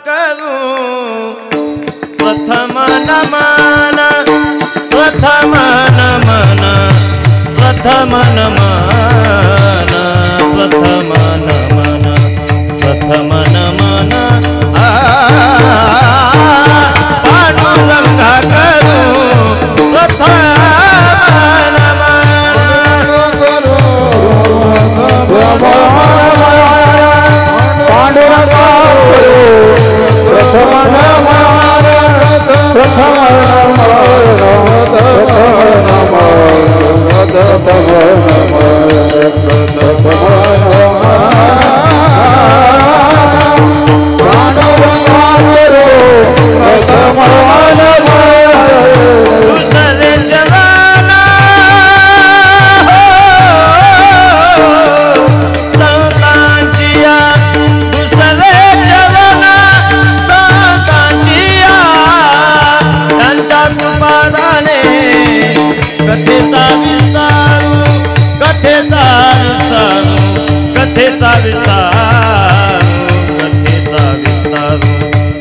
करू प्रथम नमन प्रथम नमन प्रथम नमन प्रथम नमन प्रथम नमन पांडुरंगा करू प्रथम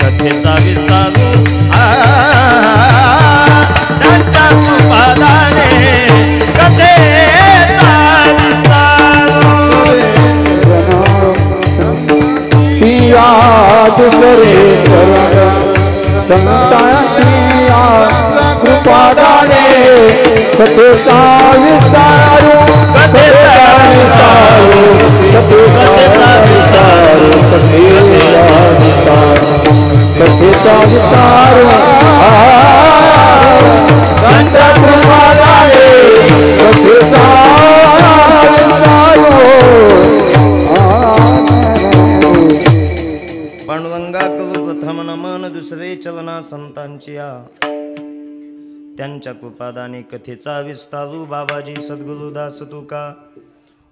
कथेचा विस्तारू त्यांच्या कृपादाने कथेचा विस्तारू सिया दुसरे संतांची कृपादाने कथेचा विस्तारू कथेचा विस्तारू कथेचा विस्तारू कथेचा विस्तारू त्यांच्या कृपादाने कथेचा पांडुरंगा करू प्रथम नमन दुसरे चलना संतांची त्यांच्या कृपादाने कथेचा विस्तारू बाबाजी सद्गुरुदास तुका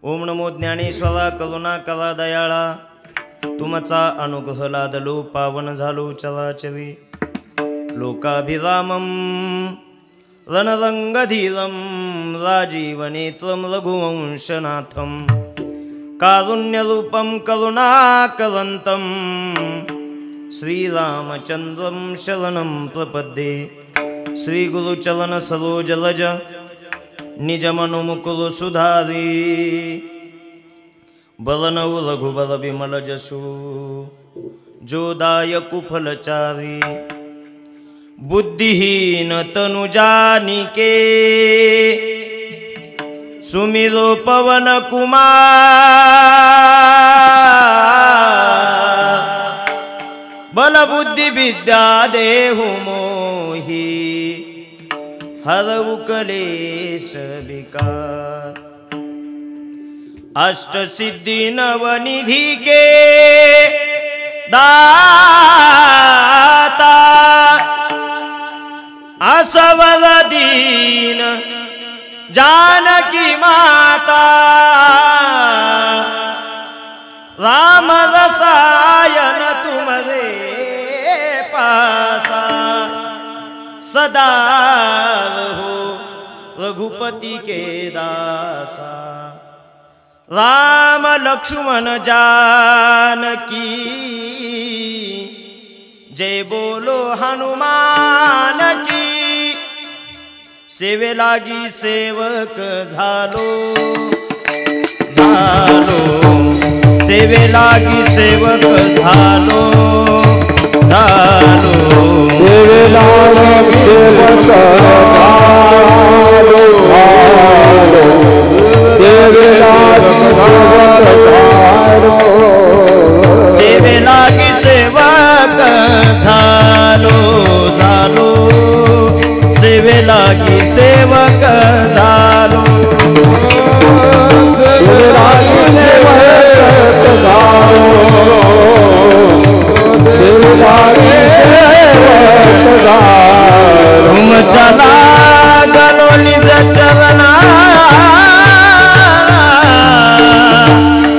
ओम नमो ज्ञानेश्वरा करुणा कला दयाळा तुमचा अनुग्रह लादलो पावन झालो चराचरी लोकाभिरामं रणरंगधीरं राजीवनेत्रं रघुवंशनाथं कारुण्यरूपं करुणाकरन्तं श्रीरामचन्द्रं शरणं प्रपद्ये श्रीगुरुचरण सरोजलज निजमनुमुकुरु सुधारी बलनौ रघुबर विमल जसु जोदायकु फलचारी बुद्धिहीन तनु जानिके सुमिरो पवन कुमार बल बुद्धि विद्या देहु मोहि हरऊ कलेश विकार अष्ट सिद्धि नवनिधि के दाता असवर दीन जानकी माता राम रसायन तुम्हारे पासा सदा हो रघुपति के दासा राम लक्ष्मण जानकी जय बोलो हनुमान की सेवे लागी सेवक झालो झालो सेवे लागी सेवक झालो झालो सेवे लागी सेवक झालो झालो सेवे लागी सेवक झालो सेवे लागी सेवक झालो झालो सेवे लागी सेवक झालो सेवे लागी सेवक झालो सेवे लागी सेवक झालो तुम चला गलो निज चलना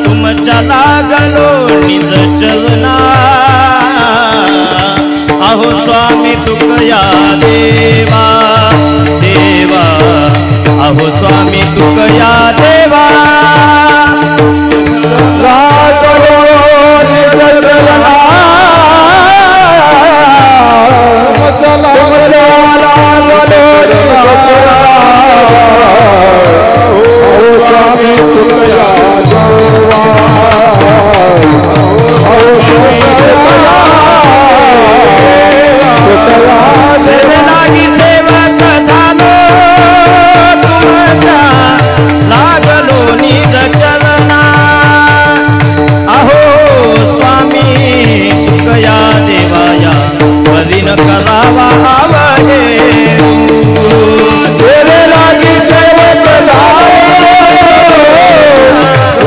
तुम चला गलो निज चलना अहो स्वामी तुकया देवा देवा अहो स्वामी तुकया देवा रागलो निज चलना करावा आवडे सेवेलागी सेवक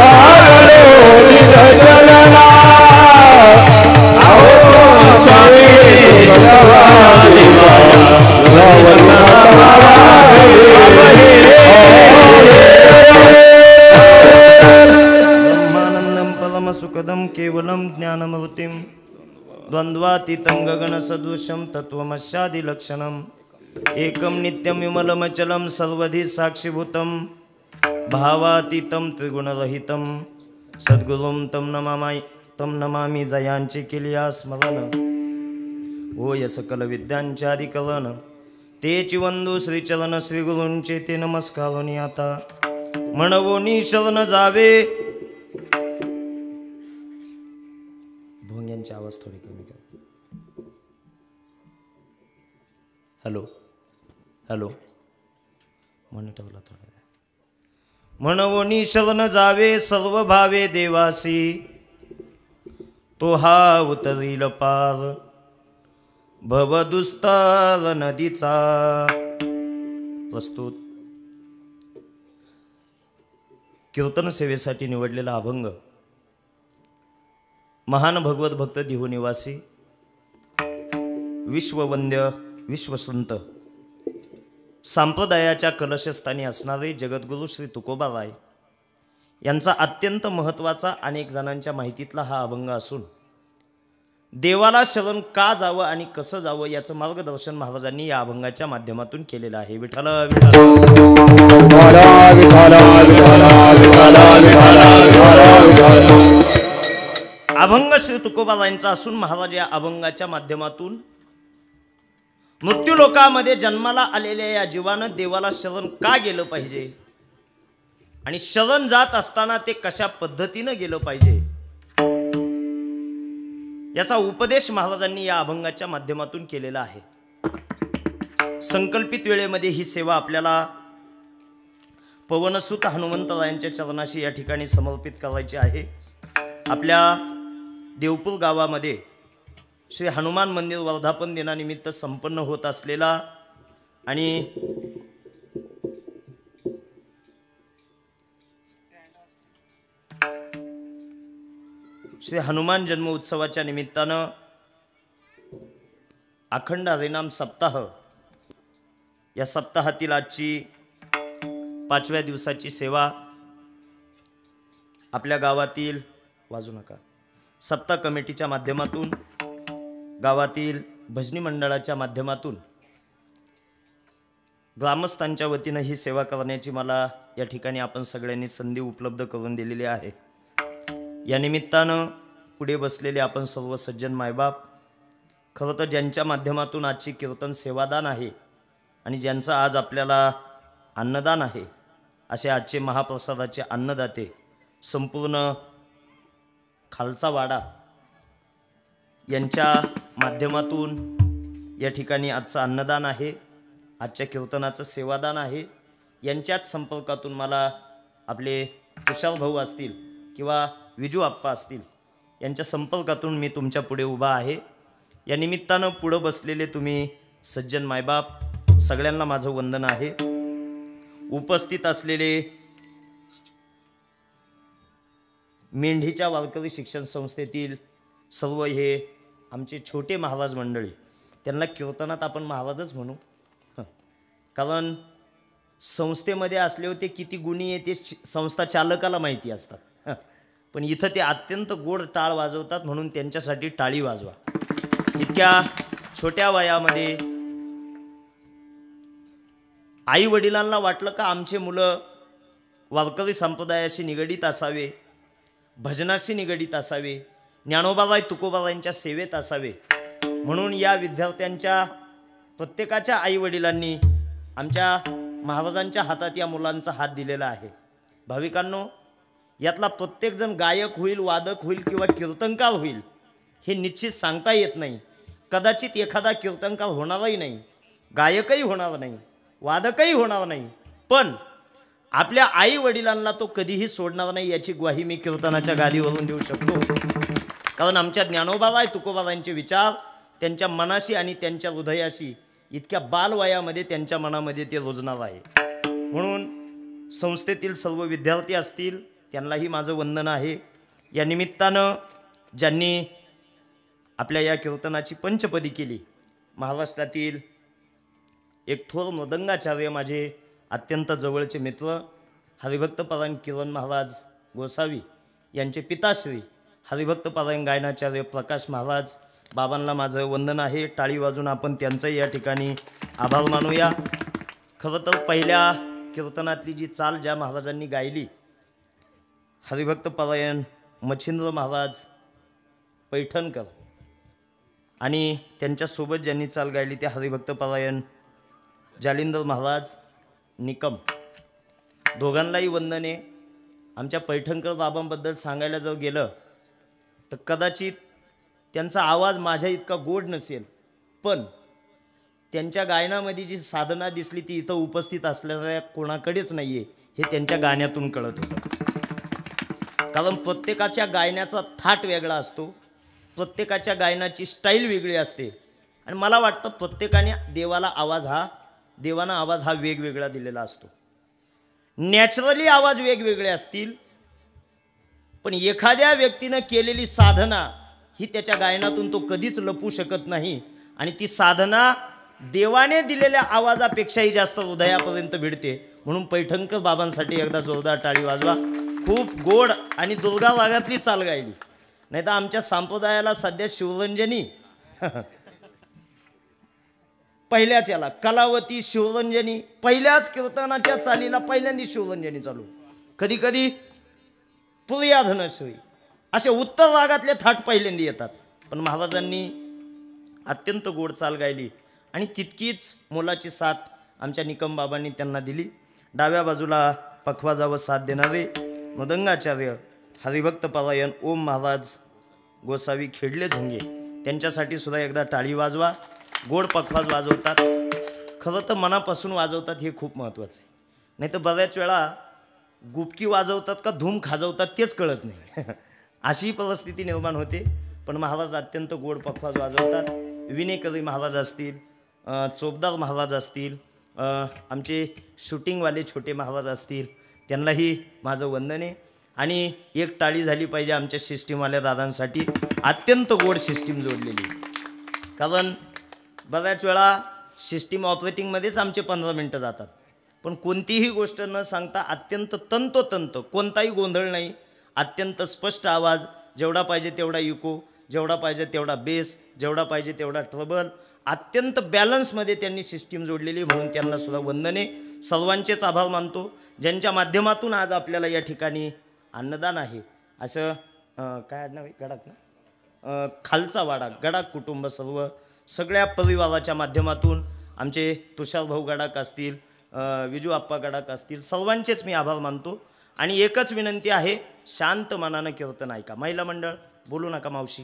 लागलो निरंजना स्वामी ब्रह्मानंदं परमसुखदं केवलं ज्ञानमूर्तिं द्वन्द्वातीतं गगनसदृशं तत्त्वमस्यादिलक्षणम् एकं नित्यं विमलमचलं सर्वधि साक्षीभूतं भावातीतं त्रिगुणरहितं सद्गुरुं तं नमामि जयांची केलिया स्मरण होय सकल विद्यांचादिकलन तेची वंदू श्रीचरण श्रीगुरूंचे ते नमस्कारोनी आता म्हणवोनी शरण जावे. भोंग्यांची आवाज थोडी कमी कर. हॅलो हॅलो मॉनिटरला थोडा म्हणवोनी शरण जावे सर्व भावे देवासी तो हा उतरील पार भवदुस्तर नदीचा. प्रस्तुत कीर्तन सेवेसाठी निवडलेला अभंग महान भगवत भक्त दिहू निवासी विश्ववंद्य विश्वसंत संप्रदायाच्या कलशस्थानी असणारे जगद्गुरु श्री तुकोबाराय यांचा अत्यंत महत्त्वाचा अनेक जणांच्या माहितीतला हा अभंग असून देवाला शरण का जावं आणि कसं जावं याचं मार्गदर्शन महाराजांनी या अभंगाच्या माध्यमातून केलेलं आहे. विठ्ठल अभंग श्री तुकोबारायांचा असून महाराज या अभंगाच्या माध्यमातून मृत्यूलोकामध्ये जन्माला आलेल्या या जीवानं देवाला शरण का गेलं पाहिजे आणि शरण जात असताना ते कशा पद्धतीनं गेलं पाहिजे याचा उपदेश महाराजांनी या अभंगाच्या माध्यमातून केलेला आहे. संकल्पित वेळेमध्ये ही सेवा आपल्याला पवनसुत हनुमंतरायांच्या चरणाशी या ठिकाणी समर्पित करायची आहे. आपल्या देवपूर गावामध्ये श्री हनुमान मंदिर वर्धापन दिनानिमित्त संपन्न होत असलेला आणि श्री हनुमान जन्म उत्सवाच्या निमित्तानं अखंड हरिनाम सप्ताह या सप्ताहातील आजची 5व्या दिवसाची सेवा आपल्या गावातील वाजू नका सप्ताह कमिटीच्या माध्यमातून गावातील भजनी मंडळाच्या माध्यमातून ग्रामस्थांच्या वतीनं ही सेवा करण्याची मला या ठिकाणी आपण सगळ्यांनी संधी उपलब्ध करून दिलेली आहे. या निमित्तानं पुढे बसलेले आपण सर्व सज्जन मायबाप खरं तर ज्यांच्या माध्यमातून आजची कीर्तन सेवादान आहे आणि ज्यांचं आज आपल्याला अन्नदान आहे असे आजचे महाप्रसादाचे अन्नदाते संपूर्ण खालचा वाडा यांच्या माध्यमातून या ठिकाणी आजचं अन्नदान आहे, आजच्या कीर्तनाचं सेवादान आहे. यांच्याच संपर्कातून मला आपले तुषार भाऊ असतील किंवा विजू आप्पा असतील यांच्या संपर्कातून मी तुमच्या पुढे उभा आहे. या निमित्तानं पुढं बसलेले तुम्ही सज्जन मायबाप सगळ्यांना माझं वंदन आहे. उपस्थित असलेले मेंढीच्या वारकरी शिक्षण संस्थेतील सर्व हे आमचे छोटे महाराज मंडळी त्यांना कीर्तनात आपण महाराजच म्हणू कारण संस्थेमध्ये असले होते किती गुणी आहे ते संस्था चालकाला माहिती असतात. पण इथं ते अत्यंत गोड टाळ वाजवतात म्हणून त्यांच्यासाठी टाळी वाजवा. इतक्या छोट्या वयामध्ये आई वडिलांना वाटलं का आमचे मुलं वारकरी संप्रदायाशी निगडीत असावे, भजनाशी निगडीत असावे, ज्ञानोबाबाई तुकोबाबाईंच्या सेवेत असावे म्हणून या विद्यार्थ्यांच्या प्रत्येकाच्या आई वडिलांनी आमच्या महाराजांच्या हातात या मुलांचा हात दिलेला आहे. भाविकांनो यातला प्रत्येक जण गायक होईल, वादक होईल किंवा कीर्तनकार होईल हे निश्चित सांगता येत नाही. कदाचित एखादा कीर्तनकार होणारही नाही, गायकही होणार नाही, वादकही होणार नाही, पण आपल्या आई वडिलांना तो कधीही सोडणार नाही याची ग्वाही मी कीर्तनाच्या गादीवरून देऊ शकतो. कारण आमच्या ज्ञानोबाबाई तुकोबाबांचे विचार त्यांच्या मनाशी आणि त्यांच्या हृदयाशी इतक्या बालवयामध्ये त्यांच्या मनामध्ये ते रुजणार आहे. म्हणून संस्थेतील सर्व विद्यार्थी असतील त्यांनाही माझं वंदन आहे. या निमित्तानं ज्यांनी आपल्या या कीर्तनाची पंचपदी केली, महाराष्ट्रातील एक थोर मृदंगाचार्य, माझे अत्यंत जवळचे मित्र हरिभक्तपरायण किरण महाराज गोसावी यांचे पिताश्री हरिभक्तपरायण गायनाचार्य प्रकाश महाराज, बाबांना माझं वंदन आहे. टाळी वाजून आपण त्यांचंही या ठिकाणी आभार मानूया. खरं तर पहिल्या कीर्तनातली जी चाल ज्या महाराजांनी गायली, हरिभक्तपरायण मच्छिंद्र महाराज पैठणकर आणि त्यांच्यासोबत ज्यांनी चाल गायली ते हरिभक्तपरायण जालिंदर महाराज निकम, दोघांनाही वंदने. आमच्या पैठणकर बाबांबद्दल सांगायला जर गेलं तर कदाचित त्यांचा आवाज माझ्या इतका गोड नसेल, पण त्यांच्या गायनामध्ये जी साधना दिसली ती इथं उपस्थित असलेल्या कोणाकडेच नाही आहे, हे त्यांच्या गाण्यातून कळत होतं. कारण प्रत्येकाच्या गायनाचा थाट वेगळा असतो, प्रत्येकाच्या गायनाची स्टाईल वेगळी असते आणि मला वाटतं प्रत्येकाने देवानं आवाज हा वेगवेगळा दिलेला असतो. नॅचरली आवाज वेगवेगळे असतील, पण एखाद्या व्यक्तीनं केलेली साधना ही त्याच्या गायनातून तो कधीच लपू शकत नाही आणि ती साधना देवाने दिलेल्या आवाजापेक्षाही जास्त हृदयापर्यंत भिडते. म्हणून पैठणकर बाबांसाठी एकदा जोरदार टाळी वाजवा. खूप गोड आणि दुर्गा रागातली चाल गायली. नाही तर आमच्या संप्रदायाला सध्या शिवरंजनी पहिल्याच याला कलावती शिवरंजनी, पहिल्याच कीर्तनाच्या चालीला पहिल्यांदी शिवरंजनी चालू, कधी कधी पुरिया धनश्री, असे उत्तर रागातले थाट पहिल्यांदी येतात. पण महाराजांनी अत्यंत गोड चाल गायली आणि तितकीच मोलाची साथ आमच्या निकम बाबांनी त्यांना दिली. डाव्या बाजूला पखवाजावर साथ देणारे मृदंगाचार्य हरिभक्तपरायण ओम महाराज गोसावी खेडले झुंगे, त्यांच्यासाठी सुद्धा एकदा टाळी वाजवा. गोड पखवाज वाजवतात, खरं तर मनापासून वाजवतात, हे खूप महत्त्वाचं आहे. नाही तर बऱ्याच वेळा गुपकी वाजवतात का धूम खाजवतात तेच कळत नाही अशी परिस्थिती निर्माण होते. पण महाराज अत्यंत गोड पखवाज वाजवतात. विनेकरी महाराज असतील, चोपदार महाराज असतील, आमचे शूटिंगवाले छोटे महाराज असतील, त्यांनाही माझं वंदन आहे. आणि एक टाळी झाली पाहिजे आमच्या सिस्टीमवाल्या दादांसाठी, अत्यंत गोड सिस्टीम जोडलेली. कारण बऱ्याच वेळा सिस्टीम ऑपरेटिंगमध्येच आमचे 15 मिनटं जातात, पण कोणतीही गोष्ट न सांगता अत्यंत तंतोतंत, कोणताही गोंधळ नाही, अत्यंत स्पष्ट आवाज, जेवढा पाहिजे तेवढा इको, जेवढा पाहिजे तेवढा बेस, जेवढा पाहिजे तेवढा ट्रबल, अत्यंत बॅलन्समध्ये त्यांनी सिस्टीम जोडलेली. म्हणून त्यांना सुद्धा वंदने. सर्वांचेच आभार मानतो ज्यांच्या माध्यमातून आज आपल्याला या ठिकाणी अन्नदान आहे. असं काय नाव आहे गडाक ना, खालचा वाडा गडाक कुटुंब सर्व सगळ्या परिवाराच्या माध्यमातून आमचे तुषारभाऊ गडाक असतील, विजू आप्पा गडाक असतील, सर्वांचेच मी आभार मानतो. आणि एकच विनंती आहे, शांत मनानं कीर्तन ऐका. महिला मंडळ बोलू नका मावशी,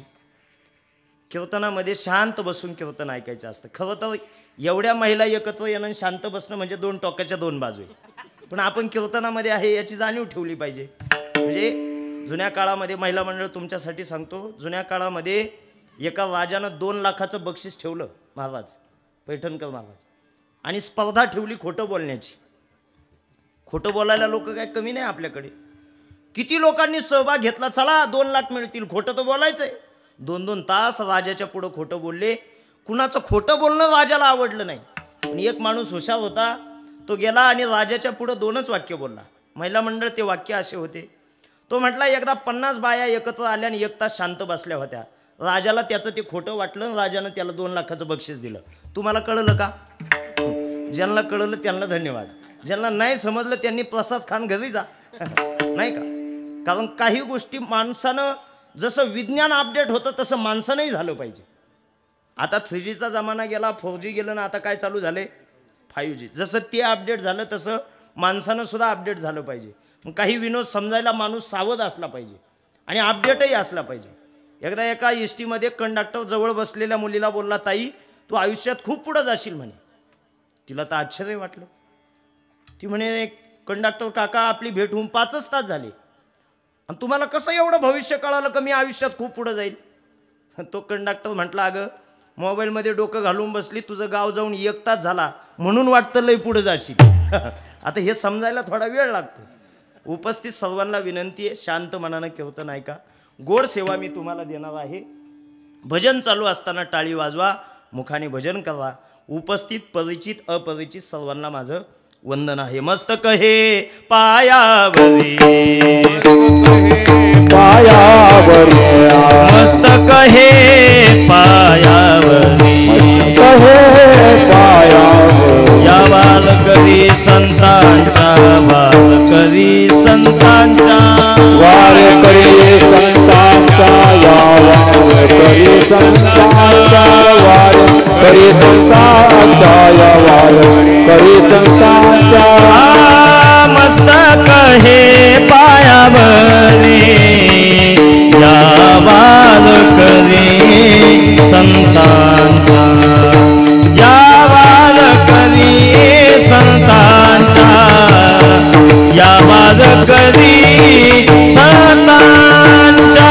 कीर्तनामध्ये शांत बसून कीर्तन ऐकायचं असतं. खरं तर एवढ्या महिला एकत्र येणं शांत बसणं म्हणजे दोन टोकाच्या दोन बाजू आहे, पण आपण कीर्तनामध्ये आहे याची जाणीव ठेवली पाहिजे. म्हणजे जुन्या काळामध्ये महिला मंडळ तुमच्यासाठी सांगतो, जुन्या काळामध्ये एका राजानं 2 लाखाचं बक्षीस ठेवलं महाराज पैठणकर महाराज, आणि स्पर्धा ठेवली खोटं बोलण्याची. खोटं बोलायला लोक काय कमी नाही आपल्याकडे. किती लोकांनी सहभाग घेतला, चला 2 लाख मिळतील, खोटं तर बोलायचंय. 2-2 तास राजाच्या पुढं खोटं बोलले. कुणाचं खोटं बोलणं राजाला आवडलं नाही, पण एक माणूस हुशार होता, तो गेला आणि राजाच्या पुढं 2च वाक्य बोलला. महिला मंडळ ते वाक्य असे होते, तो म्हटला एकदा 50 बाया एकत्र आल्या आणि 1 तास शांत बसल्या होत्या. राजाला त्याचं ते खोटं वाटलं, राजानं त्याला 2 लाखाचं बक्षीस दिलं. तुम्हाला कळलं का? ज्यांना कळलं त्यांना धन्यवाद, ज्यांना नाही समजलं त्यांनी प्रसाद खान घरी जा नाही का. कारण काही गोष्टी माणसानं, जसं विज्ञान अपडेट होतं तसं माणसानंही झालं पाहिजे. आता 3Gचा जमाना गेला, 4G गेलं ना, आता काय चालू झाले 5G. जसं ते अपडेट झालं तसं माणसानं सुद्धा अपडेट झालं पाहिजे. मग काही विनोद समजायला माणूस सावध असला पाहिजे आणि अपडेटही असला पाहिजे. एकदा एका एसटीमध्ये कंडक्टर जवळ बसलेल्या मुलीला बोलला, ताई तू आयुष्यात खूप पुढं जाशील म्हणे. तिला तर आश्चर्य वाटलं. ती म्हणे, कंडक्टर काका आपली भेट होऊन 5च तास झाले आणि तुम्हाला कसं एवढं भविष्य कळालं का मी आयुष्यात खूप पुढं जाईल. तो कंडक्टर म्हटला, अगं मोबाईलमध्ये डोकं घालून बसली, तुझं गाव जाऊन 1 तास झाला म्हणून वाटतं लय पुढे जाशील. आता हे समजायला थोडा वेळ लागतो. उपस्थित सर्वांना विनंती आहे, शांत मनानं कीर्तन ऐका. गोड सेवा मी तुम्हाला देणार आहे. भजन चालू असताना टाळी वाजवा, मुखाने भजन करा. उपस्थित परिचित अपरिचित सर्वांना माझं वंदन आहे. मस्तक हे पायावरी, पायावरी मस्तक हे पायावरी, पायावरी या बालकरी संतांच्या, बालकरी संतांच्या, वारकरी संतांचा, या वारकरी संतांचा, वारकरी संतांचा, या वारकरी संतांचा. मस्तक हे पायावरी, या बालकरी संतांचा, या बालकरी संतांचा, या बालकरी संतांचा.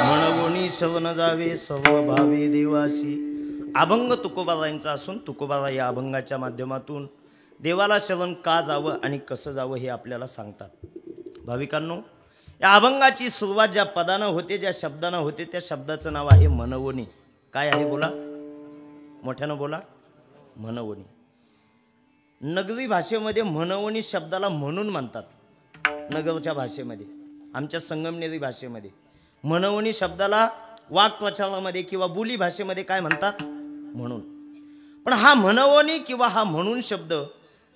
म्हणवणी शवन जावे सर्व भावे देवाशी. अभंग तुकोबारायांचा असून तुकोबारा या अभंगाच्या माध्यमातून देवाला शवन का जावं आणि कसं जावं हे आपल्याला सांगतात. भाविकांनो, या अभंगाची सुरुवात ज्या पदानं होते, ज्या शब्दानं होते, त्या शब्दाचं नाव आहे म्हणवणी. काय आहे बोला, मोठ्यानं बोला. म्हणवणी. नगरी भाषेमध्ये म्हणवणी शब्दाला म्हणून म्हणतात. नगरच्या भाषेमध्ये, आमच्या संगमनेरी भाषेमध्ये म्हणवणी शब्दाला वाक्प्रचारामध्ये किंवा बोली भाषेमध्ये काय म्हणतात, म्हणून. पण हा म्हणवणी किंवा हा म्हणून शब्द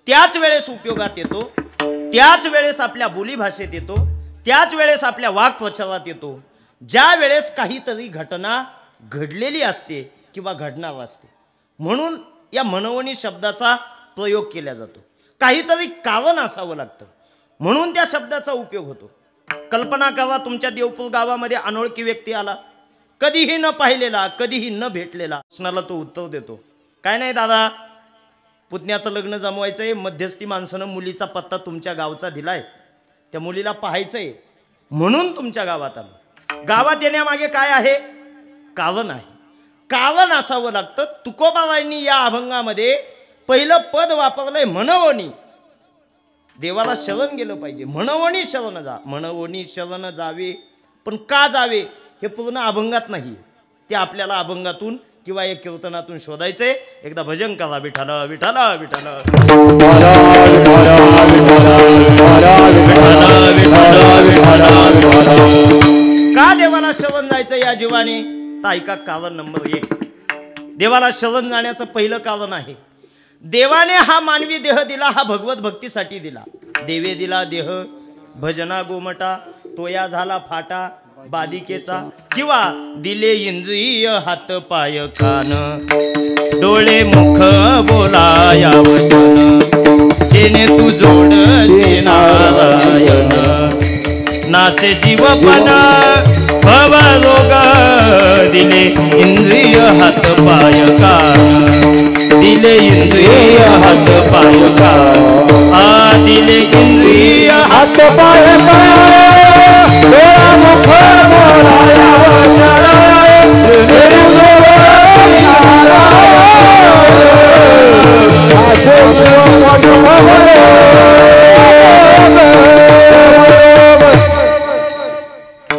त्याच वेळेस उपयोगात येतो, त्याच वेळेस आपल्या बोली भाषेत येतो, त्याच वेळेस आपल्या वाक्प्रचारात येतो, ज्या वेळेस काहीतरी घटना घडलेली असते किंवा घडणार असते. म्हणून या म्हणवणी शब्दाचा प्रयोग केला जातो. काहीतरी कारण असावं लागतं म्हणून त्या शब्दाचा उपयोग होतो. कल्पना करा, तुमच्या देवपूर गावामध्ये अनोळखी व्यक्ती आला, कधीही न पाहिलेला, कधीही न भेटलेला. प्रश्नाला तो उत्तर देतो, काय नाही दादा, पुतण्याचं लग्न जमवायचंय, मध्यस्थी माणसानं मुलीचा पत्ता तुमच्या गावचा दिलाय, त्या मुलीला पाहायचंय म्हणून तुमच्या गावात आलो. गावात येण्यामागे काय आहे, कारण आहे. कारण असावं लागतं. तुकोबारायांनी या अभंगामध्ये पहिलं पद वापरलंय म्हणवणी. देवाला शरण गेलं पाहिजे, म्हणवणी शरण जा, म्हणवणी शरण जावे. पण का जावे हे पूर्ण अभंगात नाही, ते आपल्याला अभंगातून किंवा एक कीर्तनातून शोधायचंय. एकदा भजन करा, विठ्ठल विठ्ठल विठ्ठल, का देवाला शरण जायचं या जीवाने. तर ऐका, कारण नंबर 1, देवाला शरण जाण्याचं पहिलं कारण आहे, देवाने हा मानवी देह दिला, हा भगवत भक्तीसाठी दिला. देवे दिला देह भजना गोमटा, तोया झाला फाटा बादिकेचा, किंवा दिले इंद्रिय हात पाय कान, डोळे मुख बोलाया वचन, जेणे तू जोड नारायण, नासे जीवपण भव रोग, दिले इंद्रिय हात पाय कान, दिले इंद्रिय हात पाय कान, दिले इंद्रिय हात पाय मुख बोलाया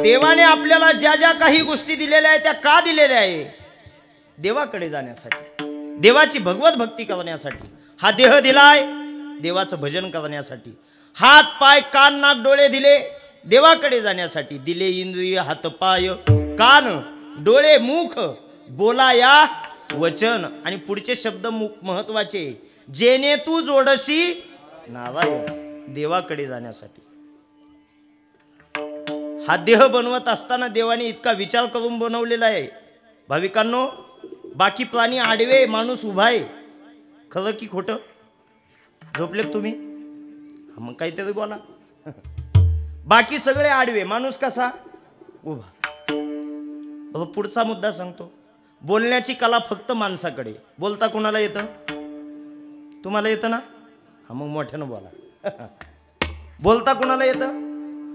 देवाने आपल्याला ज्या ज्या काही गोष्टी दिलेल्या आहेत त्या का दिलेल्या आहे, देवाकडे जाण्यासाठी, देवाची भगवत भक्ती करण्यासाठी. हा देह दिलाय देवाचं भजन करण्यासाठी. हात पाय कान नाक डोळे दिले देवाकडे जाण्यासाठी. दिले इंद्रिय हात पाय कान डोळे मुख बोलाया वचन. आणि पुढचे शब्द महत्वाचे, जेणे तू जोडशी नारायण, देवाकडे जाण्यासाठी. हा देह बनवत असताना देवाने इतका विचार करून बनवलेला आहे. भाविकांनो, बाकी प्राणी आडवे, माणूस उभा आहे. खरं की खोटं? झोपले तुम्ही? मग काहीतरी बोला. बाकी सगळे आडवे, माणूस कसा उभा. पुढचा मुद्दा सांगतो. बोलण्याची कला फक्त माणसाकडे. बोलता कोणाला येतं? तुम्हाला येतं ना? हा मग मोठ्यानं बोला. बोलता कोणाला येतं?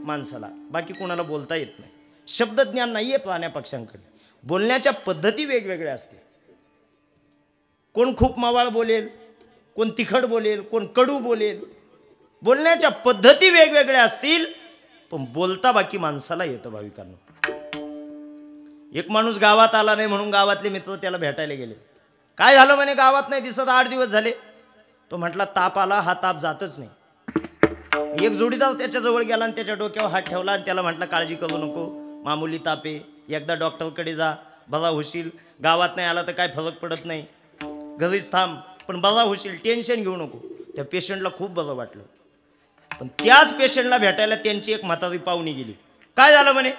माणसाला. बाकी कोणाला बोलता येत नाही. शब्दज्ञान नाहीये प्राण्या पक्ष्यांकडे. बोलण्याच्या पद्धती वेगवेगळ्या असते. कोण खूप मवाळ बोलेल, कोण तिखट बोलेल, कोण कडू बोलेल. बोलण्याच्या पद्धती वेगवेगळ्या असतील, पण बोलता बाकी माणसाला येतं. भाविकांनो, एक माणूस गावात आला नाही म्हणून गावातले मित्र त्याला भेटायला गेले. काय झालं म्हणे? गावात नाही दिसत, 8 दिवस झाले. तो म्हटला ताप आला. हा ताप जातच नाही. एक जोडीदार त्याच्या जवळ गेला आणि त्याच्या डोक्यावर हात ठेवला आणि त्याला म्हटला काळजी करू नको, मामूली ताप आहे, एकदा डॉक्टरकडे जा, बरा होशील. गावात नाही आला तर काय फरक पडत नाही, घरीच थांब, पण बरा होशील, टेन्शन घेऊ नको. त्या पेशंटला खूप बरं वाटलं. पण त्याच पेशंटला भेटायला त्यांची एक म्हातारी पाहुणी गेली. काय झालं म्हणे?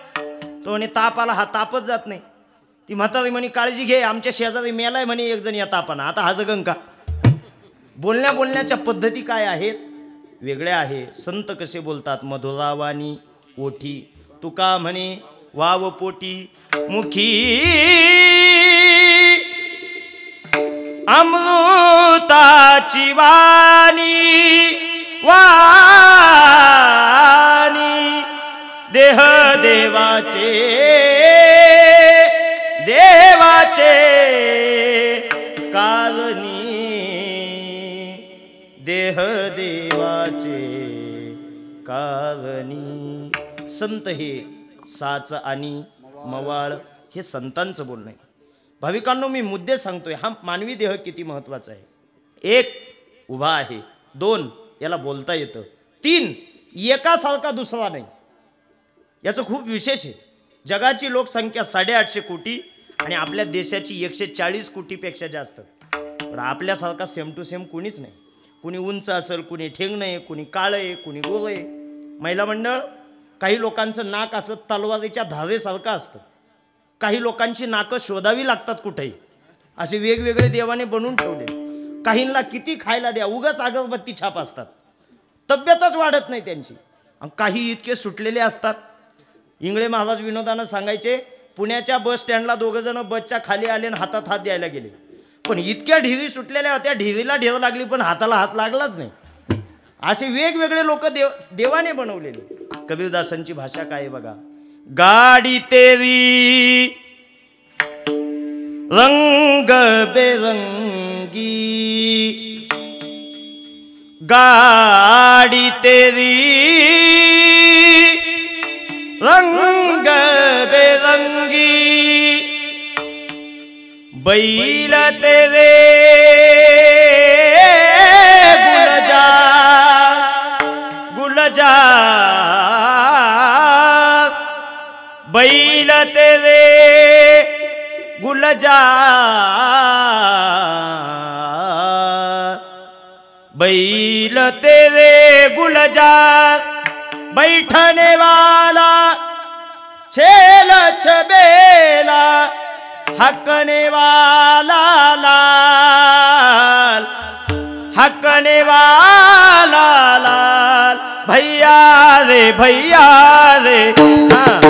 तो म्हणे ताप आला. हा तापच जात नाही. ती म्हातारी म्हणे काळजी घे, आमच्या शेजारी मेलाय म्हणे एक जण या तापानं, आता हा जगन का? बोलण्याच्या पद्धती काय आहेत? वेगळ्या आहे. संत कसे बोलतात? मधुरावाणी ओठी, तुका म्हणे वाव पोटी, मुखी अमृताची वाणी, वाणी देह देवाचे, देवाचे कारणी, देह देवाचे कारणी. संत हे साच आणि मवाळ हे संतांचं बोलणं आहे. भाविकांनो, मी मुद्दे सांगतोय. हा मानवी देह किती महत्वाचा आहे. 1 उभा आहे, 2 याला बोलता येतं, 3 एकासारखा दुसरा नाही. याचं खूप विशेष आहे. जगाची लोकसंख्या 850 कोटी आणि आपल्या देशाची 140 कोटीपेक्षा जास्त. पण आपल्यासारखा सेम टू सेम कोणीच नाही. कुणी उंच असेल, कुणी ठेंगणं आहे, कुणी काळं आहे, कुणी गोरं आहे. महिला मंडळ, काही लोकांचं नाक असं तलवारीच्या धारेसारखं असतं. काही लोकांची नाकं शोधावी लागतात कुठेही. असे वेगवेगळे देवाने बनवून ठेवले. काहींना किती खायला द्या, उगाच अगरबत्ती छाप असतात, तब्येतच वाढत नाही त्यांची. आणि काही इतके सुटलेले असतात. इंगळे महाराज विनोदानं सांगायचे, पुण्याच्या बस स्टँडला 2 जण बसच्या खाली आले आणि हातात हात द्यायला गेले. पण इतक्या ढिरी सुटलेल्या होत्या, ढिरीला ढेर लागली पण हाताला हात लागलाच नाही. असे वेगवेगळे लोक देवाने बनवलेले. कबीरदासांची भाषा काय बघा. गाडी तेरी रंग बेरंगी, गाडी तेरी रंग बेरंगी, बैल तेरे गुलजार, बैल तेरे गुलजार, बैल तेरे गुलजार, बैठने वाला छेल छबेला, हकने वाला लाल, हकने वाला लाल, भैया रे भैया रे. हाँ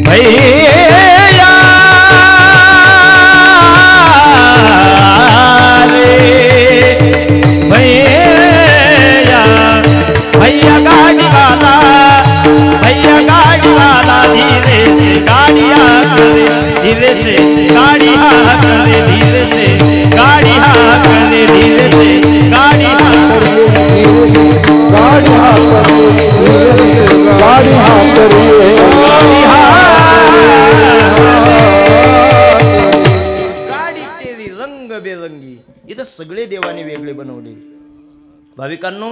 भैया रे भैया, भैया गाड़ी वाला, भैया गाड़ी वाला, धीरे से गाड़ी करे, धीरे से गाड़ी करे, धीरे से गाड़ी करे, धीरे से गाड़ी करे, गाड़ी तेरी रंग बेरंगी. इथं सगळे देवाने वेगळे बनवले. भाविकांनो,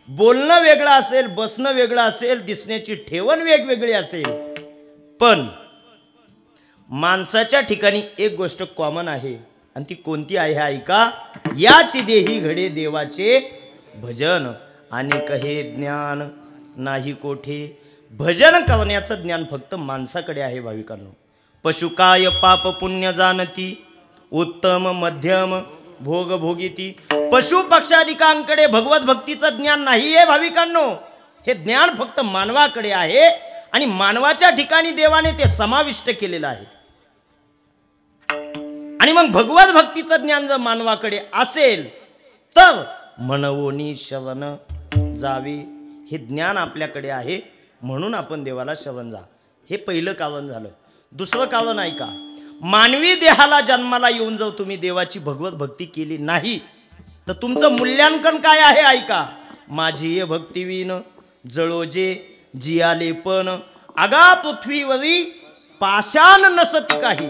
बोलणं वेगळं असेल, बसणं वेगळं असेल, दिसण्याची ठेवण वेगवेगळी असेल, पण माणसाच्या ठिकाणी एक गोष्ट कॉमन आहे. आणि ती कोणती आहे ऐका. याची देही घडे देवाचे भजन, अनेक हे ज्ञान नाही कोठे. भजन करण्याचं ज्ञान फक्त माणसाकडे आहे. भाविकांनो, पशु काय पाप पुण्य जाणती, उत्तम मध्यम भोग भोगिती. पशु पक्षादिकांकडे भगवत भक्तीचं ज्ञान नाही आहे भाविकांनो. हे ज्ञान फक्त मानवाकडे आहे आणि मानवाच्या ठिकाणी देवाने ते समाविष्ट केलेलं आहे. आणि मग भगवत भक्तीचं ज्ञान जर मानवाकडे असेल तर मनवोनी शरण जावे. हे ज्ञान आपल्याकडे आहे म्हणून आपण देवाला शरण जा. हे पहिलं कारण झालं. दुसरं कारण ऐका, मानवी देहाला जन्माला येऊन जर तुम्ही देवाची भगवत भक्ती केली नाही तर तुमचं मूल्यांकन काय आहे ऐका. माझी ये भक्तिवीन जळोजे जियाले पण आगा पृथ्वीवरी पाषाण नसती काही.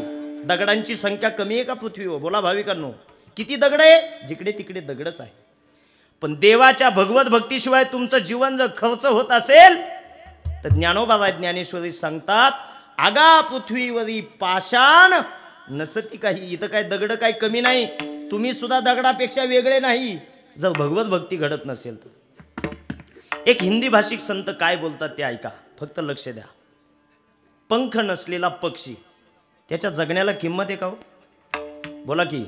दगडांची संख्या कमी आहे का पृथ्वीवर? बोला भाविकांनो, किती दगड आहे? जिकडे तिकडे दगडच आहे. पण देवाच्या भगवत भक्तीशिवाय तुमचं जीवन जर खर्च होत असेल तर ज्ञानोबा ज्ञानेश्वरी सांगतात आगा पृथ्वीवरी पाषाण नसती काही. इथं काय दगड काय कमी नाही, तुम्ही सुद्धा दगडापेक्षा वेगळे नाही जर भगवत भक्ती घडत नसेल तर. एक हिंदी भाषिक संत काय बोलतात ते ऐका, फक्त लक्ष द्या. पंख नसलेला पक्षी त्याच्या जगण्याला किंमत आहे का हो? बोला की.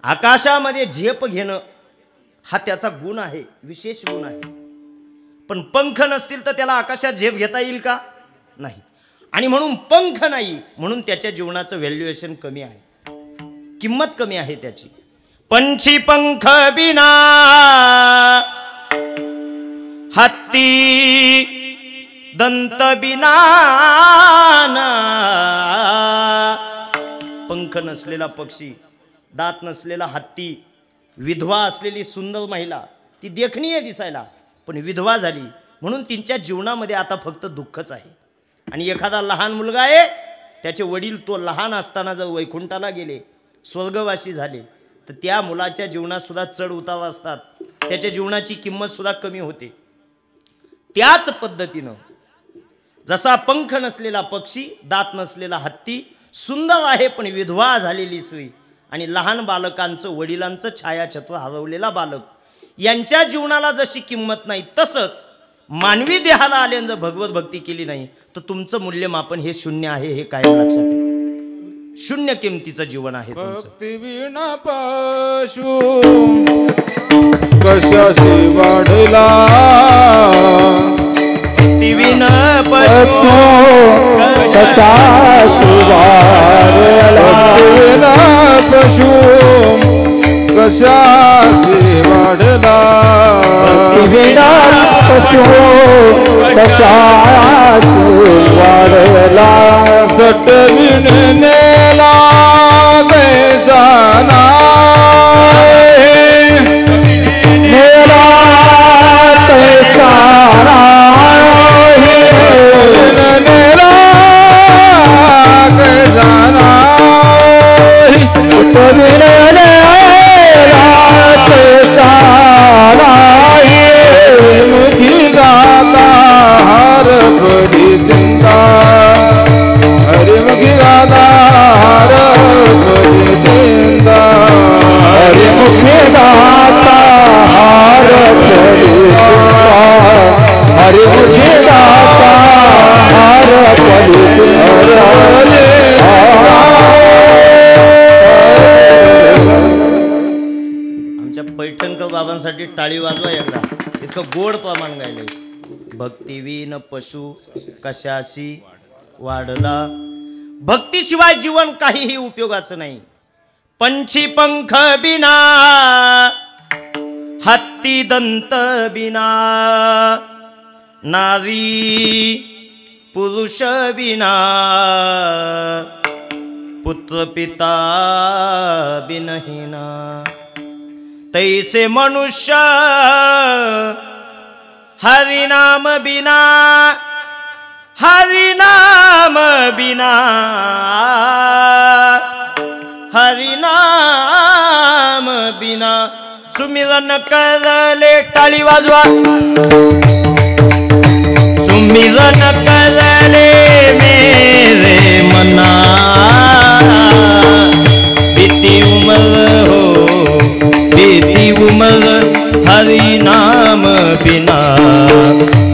आकाशामध्ये झेप घेणं हा त्याचा गुण आहे, विशेष गुण आहे. पण पंख नसतील तर त्याला आकाशात झेप घेता येईल का? नाही. आणि म्हणून पंख नाही म्हणून त्याच्या जीवनाचं व्हॅल्युएशन कमी आहे, किंमत कमी आहे त्याची. पंछी पंख बिना हत्ती दंत बिना. पंख नसलेला पक्षी, दात नसलेला हत्ती, विधवा असलेली सुंदर महिला, ती देखणीय दिसायला पण विधवा झाली म्हणून तिच्या जीवनामध्ये आता फक्त दुःखच आहे. आणि एखादा लहान मुलगा आहे, त्याचे वडील तो लहान असताना जर वैकुंठाला गेले, स्वर्गवासी झाले तर त्या मुलाच्या जीवनात सुद्धा चढ उतार असतात, त्याच्या जीवनाची किंमत सुद्धा कमी होते. त्याच पद्धतीनं जसा पंख नसलेला पक्षी, दात नसलेला हत्ती, सुंदर आहे पण विधवा झालेली स्त्री आणि लहान बालकांचं वडिलांचं छायाछत्र हरवलेला बालक, यांच्या जीवनाला जशी किंमत नाही तसंच मानवी देहाला आल्यानं जर भगवत भक्ती केली नाही तर तुमचं मूल्यमापन हे शून्य आहे. हे कायम लक्षात ठेवा. शून्य किमतीचं जीवन आहे तुमचं. भक्ती विना पशु कशाशी वाढला. भक्ती विना पशु कशाशी वाढला. भक्ती विना पशु कशाशी वाढला. भक्ती विना पशु कशाशी वाढला. सटविण नेला जाना नेला सारा नेला जाना सारा मुखी गाता हर बड़ी चिंता. हरि मुखी गाता हर बड़ी चिंता. हरि मुखी गाता हर बड़ी चिंता. हरि मुखी गाता हर बड़ी चिंता. पैठणकर बाबांसाठी टाळी वाजवा एकदा, इतकं गोड प्रमाण गायलंय. भक्तीविन पशु कशाशी वाढला. भक्तीशिवाय जीवन काहीही उपयोगाचं नाही. पंछी पंख बिना हत्ती दंत बिना. नारी पुरुष बिना. पुत्र पिता बिनहीना. तैसे मनुष्य हरिनाम बिना. हरिनाम बिना. हरिनाम बिना. सुमिरन करले टाळी वाजवा. सुमिरन करले मेरे मना. बीती उमर हो बीती उमर हरि नाम बिना.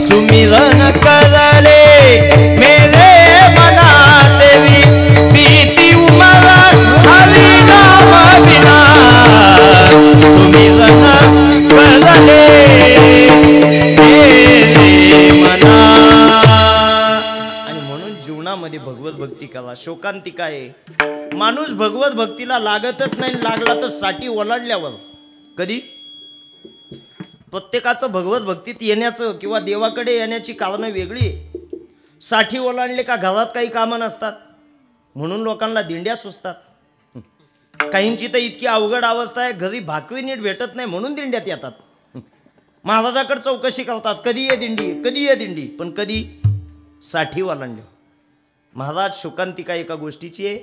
सुमिरन करले मेरे मना तेरी बीती उमर हरि शोकांतिका आहे. माणूस भगवत भक्तीला लागतच नाही, लागला तर साठी ओलांडल्यावर. कधी प्रत्येकाचं भगवत भक्तीत येण्याचं किंवा देवाकडे येण्याची कारणं वेगळी आहे. साठी ओलांडले का घरात काही कामं नसतात म्हणून लोकांना दिंड्या सुचतात. काहींची तर इतकी अवघड अवस्था आहे, घरी भाकरी नीट भेटत नाही म्हणून दिंड्यात येतात. महाराजाकडे चौकशी करतात, कधी ये दिंडी, कधी ये दिंडी, पण कधी साठी ओलांडले. महाराज शोकांतिका एका गोष्टीची आहे.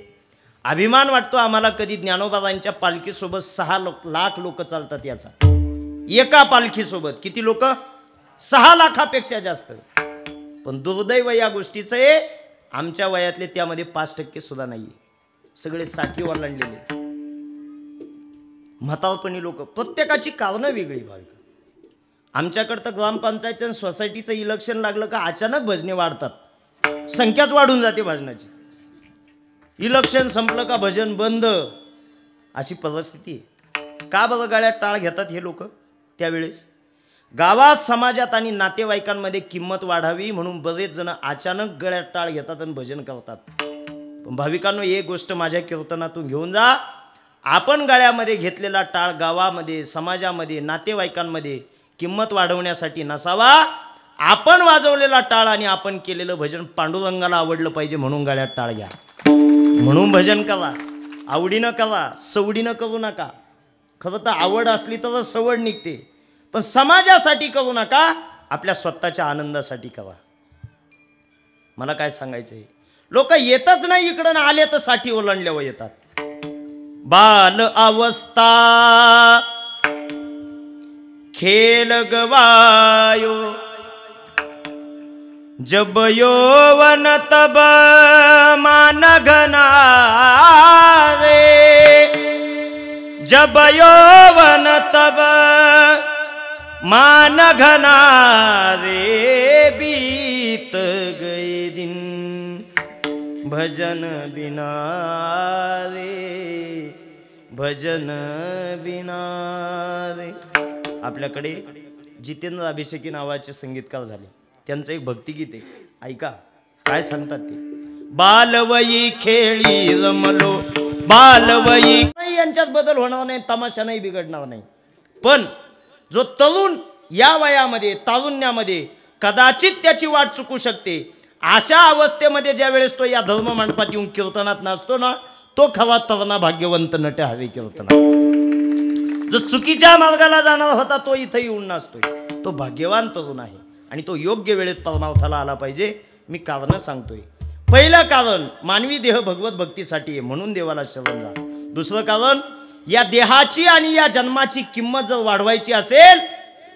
अभिमान वाटतो आम्हाला कधी ज्ञानोबाबांच्या पालखीसोबत 6 लाख लोक चालतात याचा. एका पालखीसोबत किती लोक? 6 लाखापेक्षा जास्त. पण दुर्दैव या गोष्टीचं आहे, आमच्या वयातले त्यामध्ये 5% सुद्धा नाहीये. सगळे साठी ओलांडलेले म्हातारपणी लोक. प्रत्येकाची कारणं वेगळी भाविक. आमच्याकडं तर ग्रामपंचायत आणि सोसायटीचं इलेक्शन लागलं का अचानक भजने वाढतात, संख्याच वाढून जाते भजनाची. इलेक्शन संपलं का भजन बंद, अशी परिस्थिती आहे. का बरं गळ्यात टाळ घेतात हे लोक? त्यावेळेस गावात, समाजात आणि नातेवाईकांमध्ये किंमत वाढावी म्हणून बरेच जण अचानक गळ्यात टाळ घेतात आणि भजन करतात. पण भाविकांनो, एक गोष्ट माझ्या कीर्तनातून घेऊन जा. आपण गळ्यामध्ये घेतलेला टाळ गावामध्ये, समाजामध्ये, नातेवाईकांमध्ये किंमत वाढवण्यासाठी नसावा. आपण वाजवलेला टाळ आणि आपण केलेलं भजन पांडुरंगाला आवडलं पाहिजे म्हणून गळ्यात टाळ घ्या. म्हणून भजन करा, आवडीनं करा, सवडीनं करू नका. खरं तर आवड असली तर सवड निघते, पण समाजासाठी करू नका, आपल्या स्वतःच्या आनंदासाठी करा. मला काय सांगायचंय, लोक येतच नाही इकडं, ना आले तर साठी ओलांडल्यावर येतात. बाल अवस्था खेल गवायो, जब यौवन तब मान घनारे, जब यौवन तब मान घनारे, बीत गए दिन भजन बिना रे, भजन बिना रे. आपल्याकडे जितेंद्र अभिषेकी नावाचे संगीतकार झाले, त्यांचं एक भक्तिगीत आहे, ऐका काय सांगतात ते. बालवयी खेळी रमलो, बालवयी. यांच्यात बदल होणार नाही, तमाशा नाही बिघडणार नाही. पण जो तरुण या वयामध्ये, तारुण्यामध्ये कदाचित त्याची वाट चुकू शकते, अशा अवस्थेमध्ये ज्या वेळेस तो या धर्म मंडपात येऊन कीर्तनात नाचतो ना, तो खरा तरुणा भाग्यवंत नट हवे कीर्तनात. जो चुकीच्या मार्गाला जाणार होता तो इथं येऊन नाचतोय, तो भाग्यवान तरुण आहे आणि तो योग्य वेळेत परमार्थाला आला पाहिजे. मी कारण सांगतोय. पहिलं कारण, मानवी देह भगवत भक्तीसाठी आहे म्हणून देवाला शरण जा. दुसरं कारण, या देहाची आणि या जन्माची किंमत जर वाढवायची असेल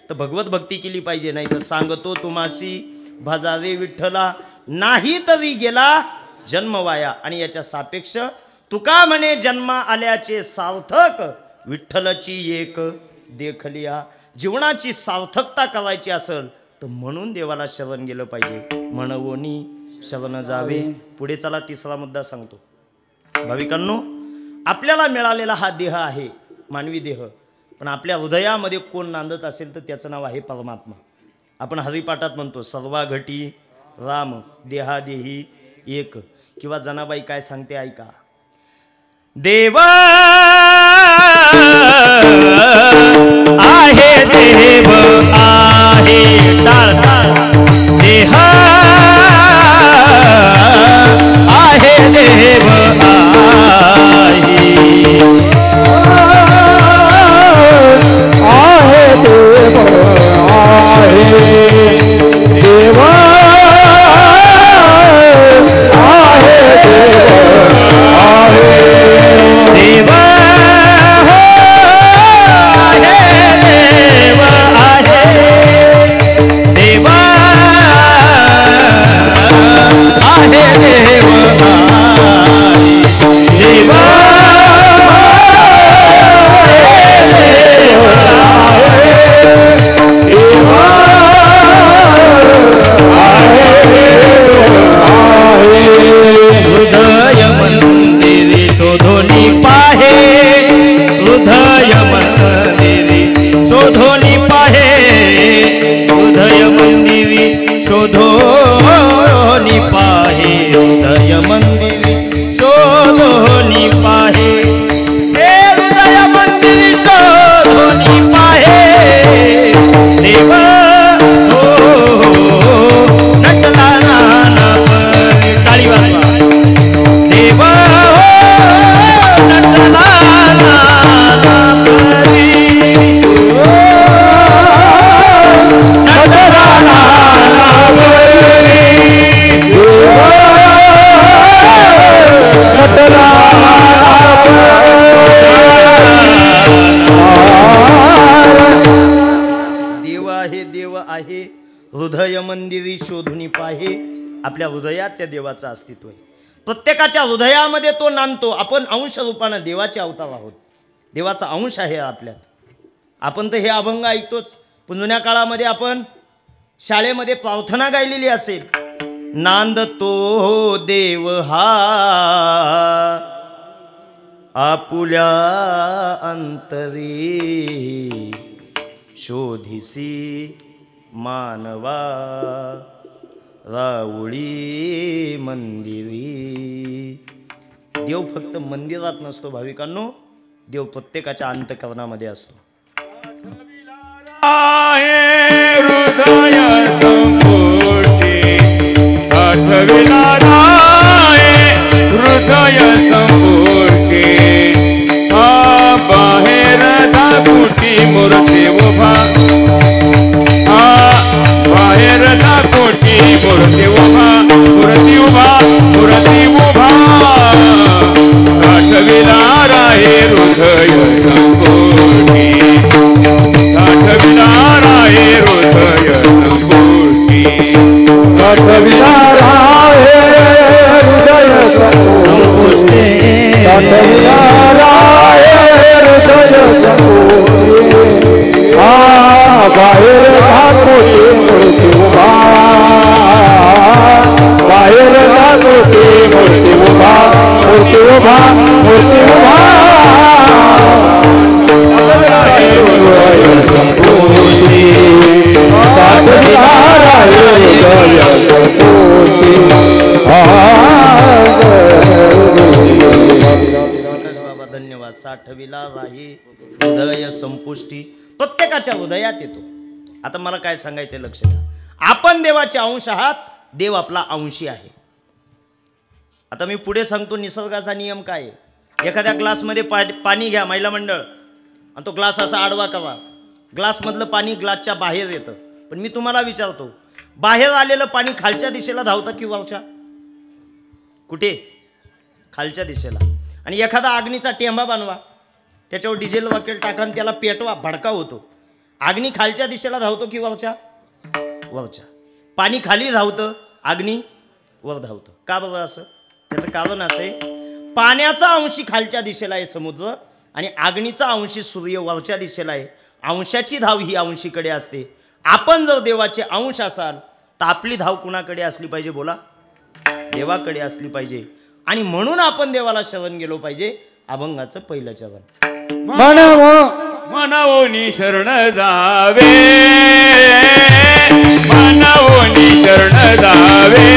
तर भगवत भक्ती केली पाहिजे. नाही तर सांगतो तुम्हाशी भजारे विठ्ठला, नाही तरी गेला जन्म वाया. आणि याच्या सापेक्ष तुका म्हणे, जन्मा आल्याचे सार्थक विठ्ठलाची एक देखलिया. जीवनाची सार्थकता करायची असेल तर म्हणून देवाला शरण गेलं पाहिजे, म्हणवोनी शरण जावे. पुढे चला, तिसरा मुद्दा सांगतो. भाविकांनो, आपल्याला मिळालेला हा देह आहे, मानवी देह, पण आपल्या हृदयामध्ये कोण नांदत असेल तर त्याचं नाव आहे परमात्मा. आपण हरिपाठात म्हणतो, सर्वा घटी राम देहादेही एक. किंवा जनाबाई काय सांगते ऐका. देव आहे, देव आहे, देह आहे, देव आहे, देव आहे, देव आहे, देव शोधोनी पाहे हृदय मंदिरी. हृदय मंदिरी शोधून पाहे. आपल्या हृदयात त्या देवाचं अस्तित्व आहे. प्रत्येकाच्या हृदयामध्ये तो नांदतो. आपण अंश रूपानं देवाचे अवतार आहोत. देवाचा अंश आहे आपल्यात. आपण तर हे अभंग ऐकतोच, पण जुन्या काळामध्ये आपण शाळेमध्ये प्रार्थना गायलेली असेल. नांदतो देव हा आपुल्या अंतरी, शोधिसी मानवा राऊळी मंदिरी. देव फक्त मंदिरात नसतो भाविकांनो, देव प्रत्येकाच्या अंतःकरणामध्ये असतो. हृदय संपुटी साठविला हृदय संपुटी, बाहेर दाखुटी मूर्ती उभा, बाहेर दाखुटी मूर्ती उभा, मूर्ती उभा, मूर्ती उभा, साठविला राहे हृदय संपुटी, साठविला राहे हृदय संपुटी, साठविला राहे हृदय संपुटी, साठविला राहे हृदय संपुटी, बाहेर दाखोटी मूर्ती उभा, बाहेर दाखोटी मूर्ती उभा, मूर्ती उभा, मूर्ती उभा, हृदय संपुटी, साठविला राहे हृदय संपुटी. बाबा धन्यवाद. साठविला राही हृदय संपुष्टी, प्रत्येकाच्या हृदयात येतो. आता मला काय सांगायचं लक्ष द्या. आपण देवाचे अंश आहात, देव आपला अंशी आहे. आता मी पुढे सांगतो निसर्गाचा नियम काय आहे. एखाद्या ग्लासमध्ये पाणी घ्या महिला मंडळ, आणि तो ग्लास असा आडवा करा. ग्लासमधलं पाणी ग्लासच्या बाहेर येतं. पण मी तुम्हाला विचारतो, बाहेर आलेलं पाणी खालच्या दिशेला धावतं की वरच्या? कुठे? खालच्या दिशेला. आणि एखादा अग्नीचा टेंबा बनवा, त्याच्यावर डिझेल रॉकेल टाका आणि त्याला पेटवा, भडका होतो. अग्नी खालच्या दिशेला धावतो की वरच्या? वरच्या. पाणी खाली धावतं, अग्नी वर धावतं. का बरं असं? त्याचं कारण असं आहे, पाण्याचा अंशी खालच्या दिशेला आहे समुद्र, आणि अग्नीचा अंशी सूर्य वरच्या दिशेला आहे. अंशाची धाव ही अंशीकडे असते. आपण जर देवाचे अंश असाल तर आपली धाव कुणाकडे असली पाहिजे? बोला, देवाकडे असली पाहिजे. आणि म्हणून आपण देवाला शरण गेलो पाहिजे. अभंगाचं पहिलं चरण. मनावोनी शरण जावे, मनावोनी शरण जावे,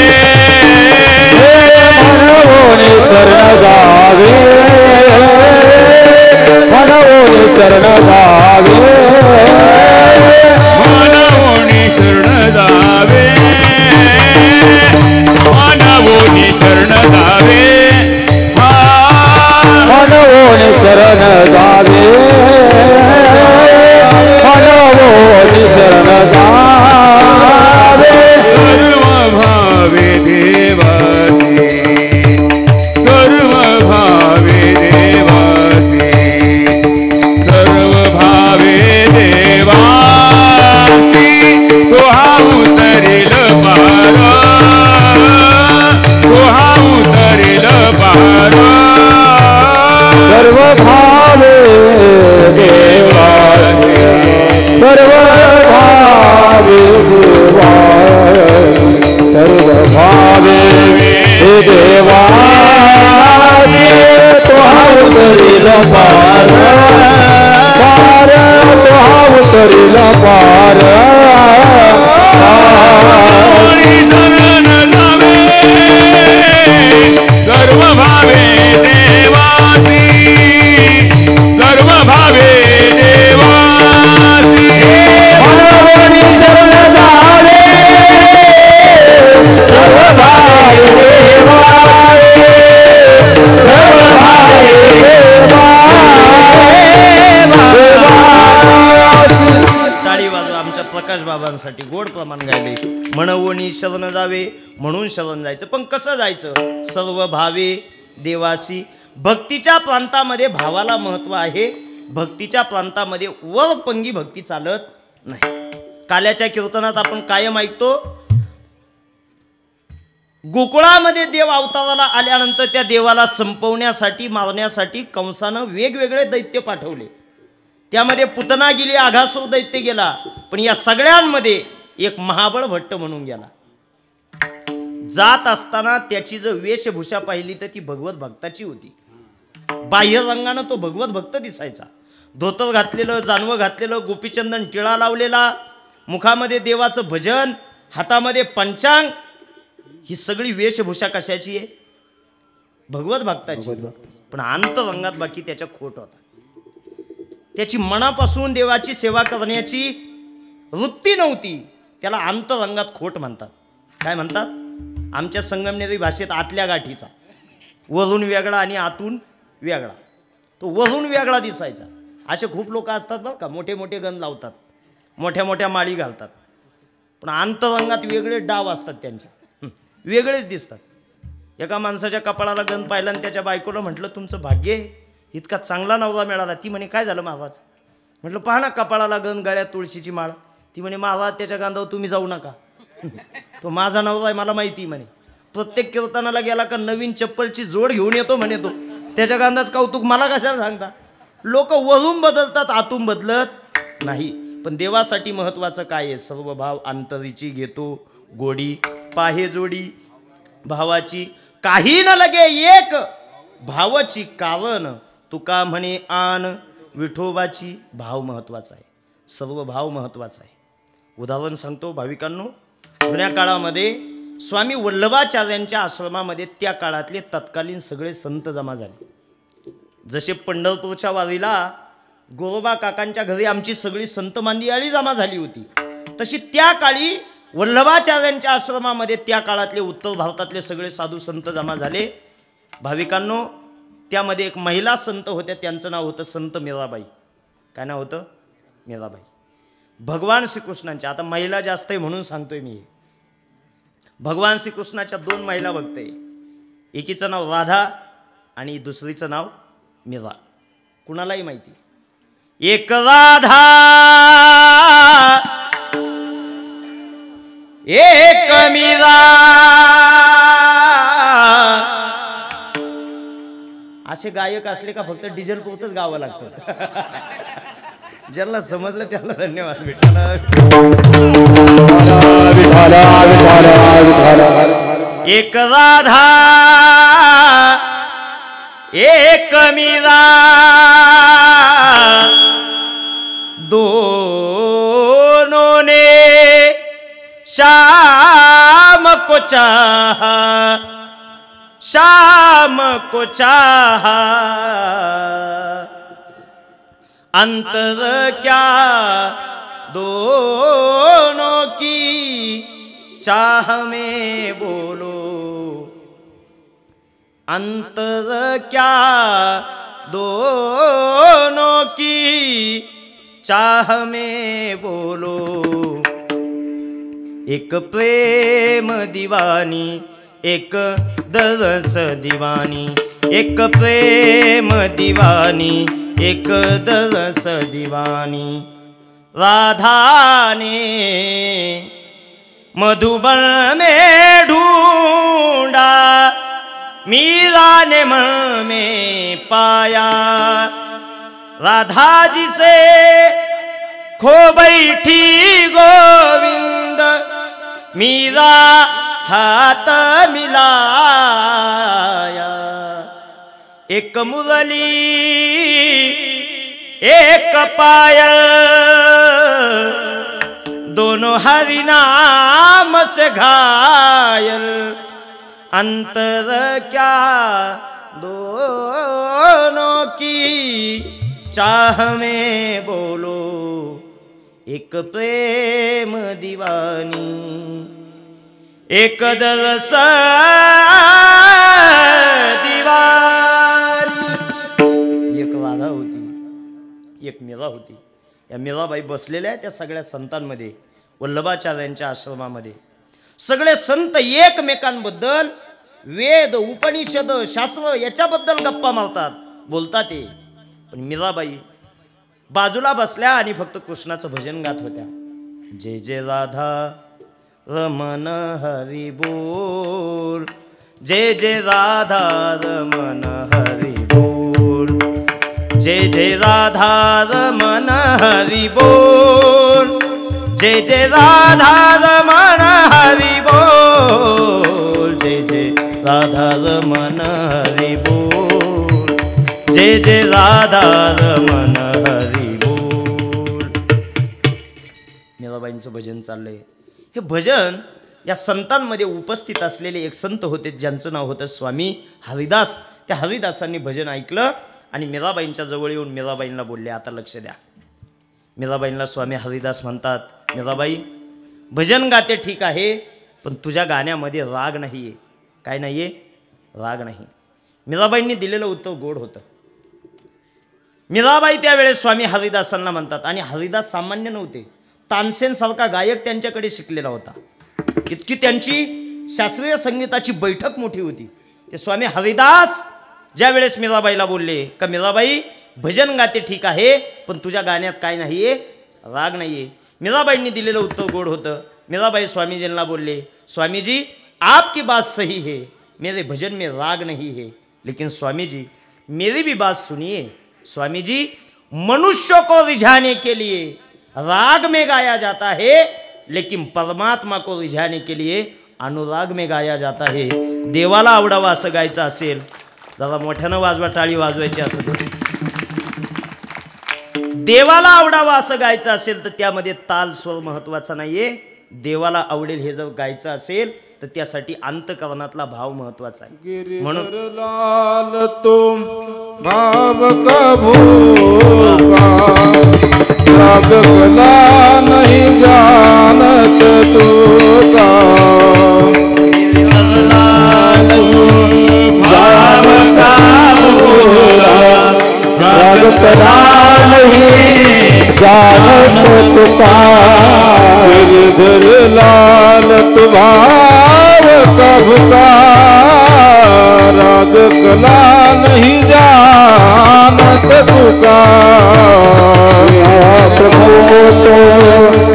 मनावोनी शरण जावे, मनावोनी शरण जावे, मनावोनी शरण जावे, मनावोनी शरण जावे, मनवोनी शरण जावे, मनवोनी शरण जावे, सर्व भावे देवासी, सर्व भावे देवासी, सर्व भावे देवासी, तो हा उतरील पार, तो हा उतरील पार, सर्व भावे देवासी, सर्व भावे देवासी, सर्व भावे देवासी, तो हा उतरील पार, पार, तो हा उतरील पार, सर्व भावे देवासी, सर्व भावे देवासी, मनवोनी शरण जावे, सर्व भावे देवासी, सर्व भावे देवासी. टाळी वाजवा आमच्या प्रकाश बाबांसाठी. गोड प्रमाण गायले. म्हणवोनी शरण जावे, म्हणून शरण जायचं. पण कसं जायचं? सर्व भावे देवासी. भक्तीच्या प्रांतामध्ये भावाला महत्व आहे. भक्तीच्या प्रांतामध्ये वरपंगी भक्ती चालत नाही. काल्याच्या कीर्तनात आपण कायम ऐकतो, गोकुळामध्ये देव अवताराला आल्यानंतर त्या देवाला संपवण्यासाठी मारण्यासाठी कंसानं वेगवेगळे दैत्य पाठवले. त्यामध्ये पुतना गेली, आघासूर दैत्य गेला, पण या सगळ्यांमध्ये एक महाबळ भट्ट म्हणून गेला. जात असताना त्याची जर वेशभूषा पाहिली तर ती भगवत भक्ताची होती. बाह्य रंगानं तो भगवत भक्त दिसायचा. धोतर घातलेलं, जानवं घातलेलं, गोपीचंदन टिळा लावलेला, मुखामध्ये देवाचं भजन, हातामध्ये पंचांग. ही सगळी वेशभूषा कशाची आहे? भगवत भक्ताची. पण अंतरंगात बाकी त्याच्या खोट होता. त्याची मनापासून देवाची सेवा करण्याची वृत्ती नव्हती. त्याला अंतरंगात खोट म्हणतात. काय म्हणतात? आमच्या संगमनेरी भाषेत आतल्या गाठीचा, वरून वेगळा आणि आतून वेगळा. तो वरून वेगळा दिसायचा. असे खूप लोक असतात बरं का, मोठे मोठे गण लावतात, मोठ्या मोठ्या माळी घालतात, पण अंतरंगात वेगळे डाव असतात त्यांचे, वेगळेच दिसतात. एका माणसाच्या कपाळाला गण पाहिला आणि त्याच्या बायकोला म्हटलं, तुमचं भाग्य आहे, इतका चांगला नवरा मिळाला. ती म्हणे, काय झालं महाराज? म्हटलं, पहा ना कपाळाला गण, गळ्यात तुळशीची माळ. ती म्हणे, महाराज त्याच्या गांधावर तुम्ही जाऊ नका, तो माझा नवरा आहे, मला माहिती म्हणे. प्रत्येक कीर्तनाला गेला का नवीन चप्पलची जोड घेऊन येतो म्हणे तो. त्याच्या गांधाच कौतुक मला कशाला सांगता? लोक वरून बदलतात, आतून बदलत नाही. पण देवासाठी महत्वाचं काय आहे? सर्व भाव अंतरीची घेतो गोडी, पाहे जोडी भावाची काही न लगे एक भावाची कारण. तुका म्हणे आन विठोबाची. भाव महत्वाचा आहे, सर्व भाव महत्वाचा आहे. उदाहरण सांगतो भाविकांनो. जुन्या काळामध्ये स्वामी वल्लभाचार्यांच्या आश्रमामध्ये त्या काळातले तत्कालीन सगळे संत जमा झाले. जसे पंढरपूरच्या वारीला गोरोबा काकांच्या घरी आमची सगळी संत मांदियाळी जमा झाली होती, तशी त्या काळी वल्लभाचार्यांच्या आश्रमामध्ये त्या काळातले उत्तर भारतातले सगळे साधू संत जमा झाले. भाविकांनो, त्यामध्ये एक महिला संत होत्या, त्यांचं नाव होतं संत मीराबाई. काय नाव होतं? मीराबाई. भगवान श्रीकृष्णांच्या, आता महिला जास्त आहे म्हणून सांगतोय मी, भगवान श्रीकृष्णाच्या 2 महिला भक्त आहे. एकीचं नाव राधा आणि दुसरीचं नाव मीरा. कुणालाही माहिती. एक राधा एक मीरा. असे गायक असले का फक्त डिझेल पुरतच गावं लागतं. ज्यांना समजलं त्याला धन्यवाद. भेटला एक राधा एक मीरा, दोनों ने शाम को चाहा, शाम को चाहा, अंतर क्या दोनों की चाह में बोलो, अंतर क्या दोनों की चाह में बोलो. एक प्रेम दीवानी एक दरस दीवानी, एक प्रेम दीवानी एक दरस दीवानी. राधा ने मधुबन में ढूंढा, मीरा ने मन में पाया. राधा जी से खो बैठी गोविंद, मीरा हाथ मिलाया. एक मुरली एक पायल, दोनों हरि नाम से घायल. अंतर क्या दोनों की चाह में बोलो, एक प्रेम दीवानी एक दरस दीवानी. एक राधा होती, एक मीरा होती. या मीराबाई बसलेल्या त्या सगळ्या संतांमध्ये, वल्लभाचार्यांच्या आश्रमामध्ये. सगळे संत एकमेकांबद्दल वेद उपनिषद शास्त्र याच्याबद्दल गप्पा मारतात, बोलतात ते. पण मीराबाई बाजूला बसल्या आणि फक्त कृष्णाचं भजन गात होत्या. जय जय राधा रमण हरी बोल, जय जय राधा रमण हरी बोल, जय जय राधा रमण हरी बोल, जय जय राधा रमण हरी बोल, जय जय राधा रमण हरी बोल, जय जय राधा रमण हरी बोल. मीराबाईंचं भजन चाललंय. हे भजन या संतांमध्ये उपस्थित असलेले एक संत होते ज्यांचं नाव होतं स्वामी हरिदास. त्या हरिदासांनी भजन ऐकलं आणि मीराबाईंच्या जवळ येऊन मीराबाईंना बोलले, आता लक्ष द्या. मीराबाईंना स्वामी हरिदास म्हणतात, मीराबाई भजन गाते ठीक आहे, पण तुझ्या गाण्यामध्ये राग नाही आहे. काय नाही आहे? राग नाही. मीराबाईंनी दिलेलं उत्तर गोड होतं. मीराबाई त्यावेळेस स्वामी हरिदासांना म्हणतात, आणि हरिदास सामान्य नव्हते, तानसेन सारखा गायक त्यांच्याकडे शिकलेला होता. इतकी त्यांची शास्त्रीय संगीताची बैठक मोठी होती. ते स्वामी हरिदास ज्या वेळेस मीराबाईला बोलले का मीराबाई भजन गाते ठीक आहे, पण तुझ्या गाण्यात काय नाहीये? राग नाहीये. मीराबाईंनी दिलेलं उत्तर गोड होतं. मीराबाई स्वामीजींना बोलले, स्वामीजी आपकी बात सही है, मेरे भजन में राग नहीं है, लेकिन स्वामी जी मेरी भी बात सुनिए. स्वामी जी मनुष्य को रिझाने के लिए राग में गाया जाता है, लेकिन परमात्मा को रिझाने के लिए अनुराग में गाया जाता है. देवाला आवडावा असं गायचं असेल, जरा मोठ्यानं वाजवा, टाळी वाजवायची असेल. देवाला आवडावा असं गायचं असेल तर त्यामध्ये ताल स्वर महत्वाचा नाहीये. देवाला आवडेल हे जर गायचं असेल तर त्यासाठी अंतकरणातला भाव महत्वाचा आहे. म्हणून लाल तुम भाव कभूका, राग कला नहीं जानत तू का. भाव का भूका, राग कला नहीं जानत तू का. गिरधर लाल तुम भाव कभूका, राग कला नहीं जानत तुका. प्रभु तो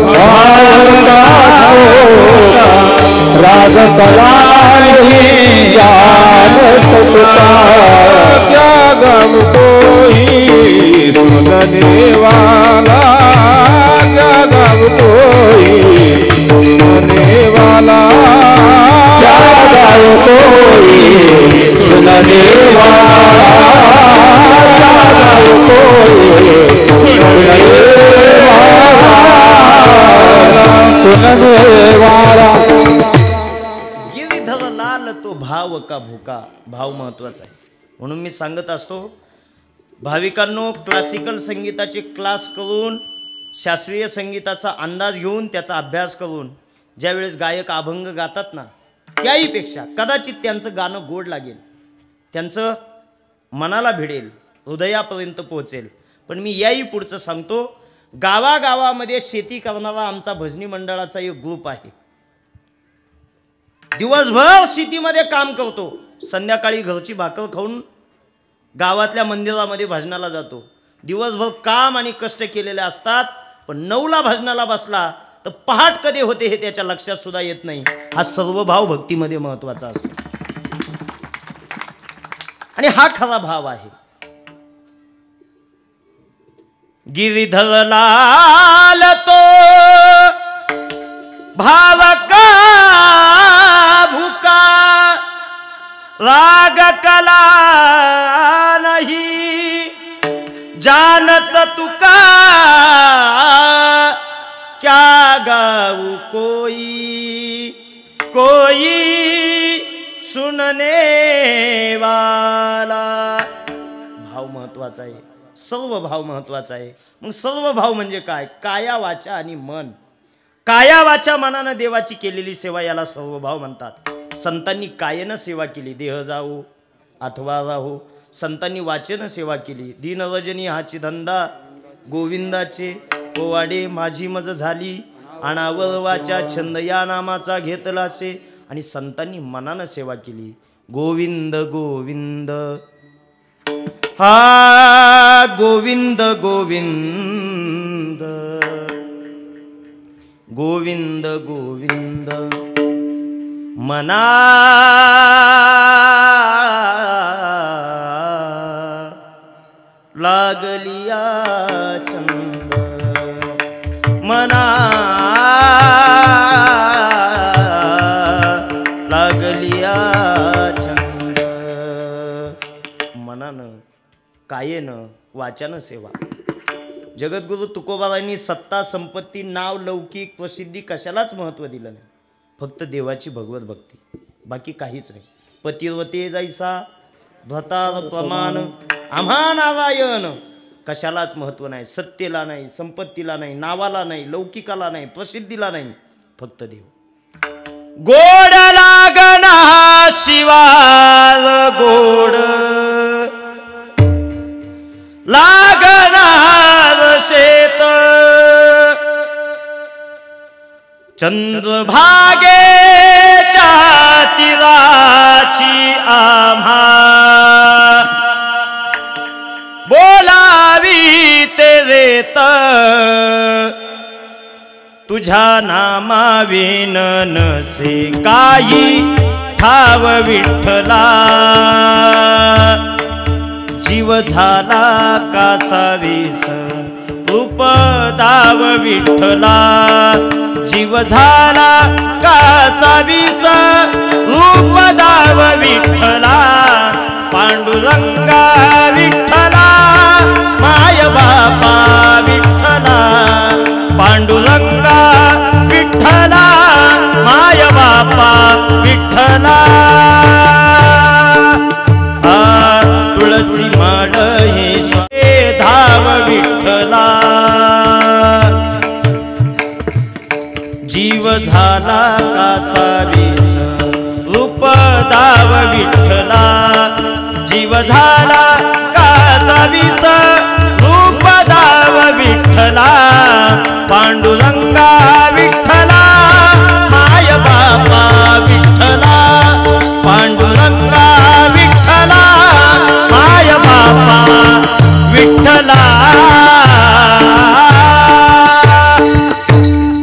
भाव का भूका, राग कला नहीं जानत तुका. क्या गम कोई सुनने वाला, क्या गम कोई सुनने वाला, क्या गम कोई सुनने वाला, क्या गम कोई सुनने वाला. गिरिधर लाल तो भाव का भूका. भाव महत्वाचा आहे. म्हणून मी सांगत असतो, भाविकांनो क्लासिकल संगीताचे क्लास करून, शास्त्रीय संगीताचा अंदाज घेऊन, त्याचा अभ्यास करून ज्यावेळेस गायक अभंग गातात ना, त्याहीपेक्षा कदाचित त्यांचं गाणं गोड लागेल, त्यांचं मनाला भिडेल, हृदयापर्यंत पोहोचेल. पण मी याही पुढचं सांगतो, गावागावामध्ये शेती करणारा आमचा भजनी मंडळाचा एक ग्रुप आहे. दिवसभर शेतीमध्ये काम करतो, संध्याकाळी घरची भाकर खाऊन गावातल्या मंदिरामध्ये भजनाला जातो. दिवसभर काम आणि कष्ट केलेले असतात, पण 9ला भजनाला बसला तर पहाट कधी होते हे त्याच्या लक्षात सुद्धा येत नाही. हा सर्व भाव भक्तीमध्ये महत्वाचा असतो आणि हा खरा भाव आहे. गिरिधर लाल तो भाव का भूका, राग कला नहीं जानत तुका. क्या गाऊ कोई कोई सुनने वाला. भाव महत्वाचा आहे, सर्व भाव महत्वाचा आहे. मग सर्व भाव म्हणजे काय? काया वाचा आणि मन. काया वाचा मनानं देवाची केलेली सेवा याला सर्व भाव म्हणतात. संतांनी कायेनं सेवा केली, देह जाओ अथवा राहो. संतांनी वाचेनं सेवा केली, दीन रजनी हाची धंदा गोविंदाचे पोवाडे माझी मज झाली. अनावर वाचा छंद या नामाचा घेतलासे. आणि संतांनी मनानं सेवा केली, गोविंद गोविंद हा गोविंद गोविंद. गोविंद गोविंद मना लागलिया छंद मना लागलिया छंद मनानं कायेनं वाचानं सेवा. जगद्गुरु तुकोबारायांनी सत्ता संपत्ती नाव लौकिक प्रसिद्धी कशालाच महत्त्व दिलं नाही. फक्त देवाची भगवत भक्ती, बाकी काहीच नाही. पतिव्रते जायचा भ्रतार प्रमाण आम्हा नारायण, कशालाच महत्त्व नाही. सत्तेला नाही, संपत्तीला नाही, नावाला नाही, लौकिकाला नाही, प्रसिद्धीला नाही, फक्त देव. गोड लागना शिवार गोड लागणार शेत चंद्रभागेच्या तीराची आम्हा बोलावी ते रेत तुझ्या नामाविन नसे काही ठाव विठ्ठला जीव झाला कासावीस रूप दाव विठ्ठला जीव झाला कासावीस रूप दाव विठ्ठला पांडुरंगा विठ्ठला माय बापा विठ्ठला पांडुरंगा विठ्ठला माय बापा विठ्ठला तुळसी माड हे धाव विठ्ठला जीव झाला कासावीस रूप दाव विठ्ठला जीव झाला कासावीस रूप दाव विठ्ठला पांडुरंगा विठ्ठला माय बापा विठ्ठला पांडुरंगा विठ्ठला माय बापा विठ्ठला.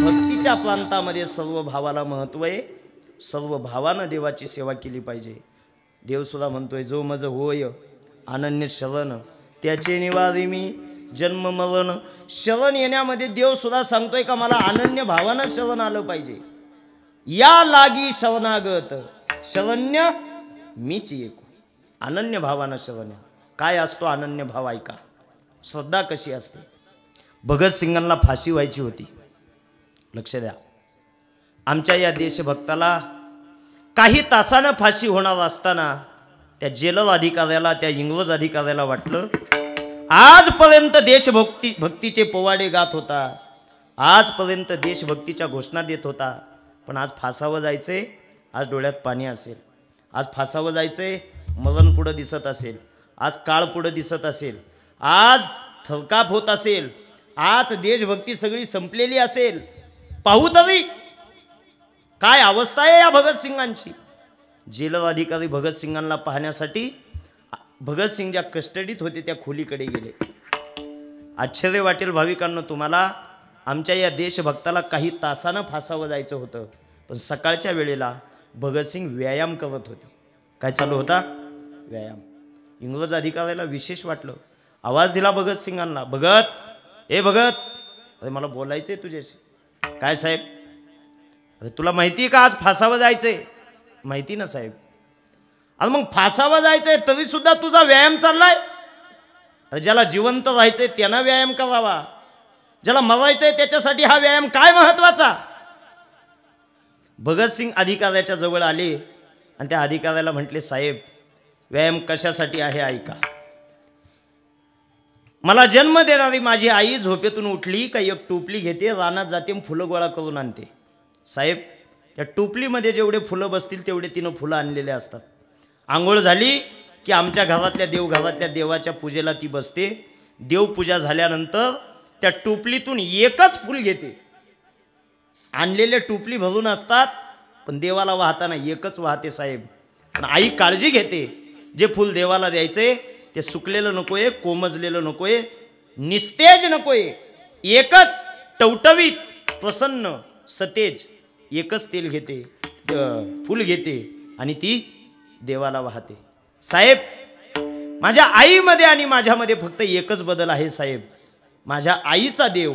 भक्तीच्या प्रांतामध्ये सर्व भावाला महत्व आहे. सर्व भावानं देवाची सेवा केली पाहिजे. देव सुद्धा म्हणतोय जो मज होय अनन्य शरण त्याचे निवारी मी जन्म मरण. शरण येण्यामध्ये देव सुद्धा सांगतोय का मला अनन्य भावानं शरण आलं पाहिजे. या लागी शरणागत शरण्य मीच एक. अनन्य भावानं शरण. काय असतो अनन्य भाव ऐका. श्रद्धा कशी असते. भगतसिंगांना फाशी व्हायची होती. लक्ष द्या. आमच्या या देशभक्ताला काही तासानं फाशी होणार असताना त्या जेलर अधिकाऱ्याला त्या इंग्रज अधिकाऱ्याला वाटलं आजपर्यंत भक्तीचे पोवाडे गात होता, आजपर्यंत देशभक्तीच्या घोषणा देत होता, पण आज फासावं जायचंय. आज डोळ्यात पाणी असेल. आज फासावं जायचंय. मरण पुढं दिसत असेल. आज काळ पुढं दिसत असेल. आज थरकाप होत असेल. आज देशभक्ती सगळी संपलेली असेल. पाहू तरी काय अवस्था आहे या भगतसिंगांची. जेलर अधिकारी भगतसिंगांना पाहण्यासाठी भगतसिंग ज्या कस्टडीत होते त्या खोलीकडे गेले. आश्चर्य वाटेल भाविकांनो तुम्हाला. आमच्या या देशभक्ताला काही तासानं फासावं जायचं होतं, पण सकाळच्या वेळेला भगतसिंग व्यायाम करत होते. काय चालू होता? व्यायाम. इंग्रज अधिकाऱ्याला विशेष वाटलं. आवाज दिला भगतसिंगांना. भगत, ए भगत, अरे मला बोलायचंय तुझ्याशी. काय साहेब? अरे तुला माहिती आहे का आज फासावं जायचंय? माहिती ना साहेब. अरे मग फासावं जायचंय तरी सुद्धा तुझा व्यायाम चाललाय. अरे ज्याला जिवंत राहायचंय त्यांना व्यायाम करावा, ज्याला मरायचंय त्याच्यासाठी हा व्यायाम काय महत्वाचा. भगतसिंग अधिकाऱ्याच्या जवळ आले आणि त्या अधिकाऱ्याला म्हटले साहेब व्यायाम कशासाठी आहे ऐका. मला जन्म देणारी माझी आई झोपेतून उठली का एक टोपली घेते, रानात जाते, फुलं गोळा करून आणते. साहेब त्या टोपलीमध्ये जेवढे फुलं बसतील तेवढे तिनं फुलं आणलेले असतात. आंघोळ झाली की आमच्या घरातल्या देवघरातल्या देवाच्या पूजेला ती बसते. देवपूजा झाल्यानंतर त्या टोपलीतून एकच फूल घेते. आणलेले टोपली भरून असतात पण देवाला वाहताना एकच वाहते साहेब. पण आई काळजी घेते जे फूल देवाला द्यायचे ते सुकलेलं नकोय, कोमजलेलं नकोय, निस्तेज नकोय. एकच टवटवीत प्रसन्न सतेज एकच तेल घेते, फुल घेते आणि ती देवाला वाहते. साहेब, माझ्या आईमध्ये आणि माझ्यामध्ये फक्त एकच बदल आहे साहेब. माझ्या आईचा देव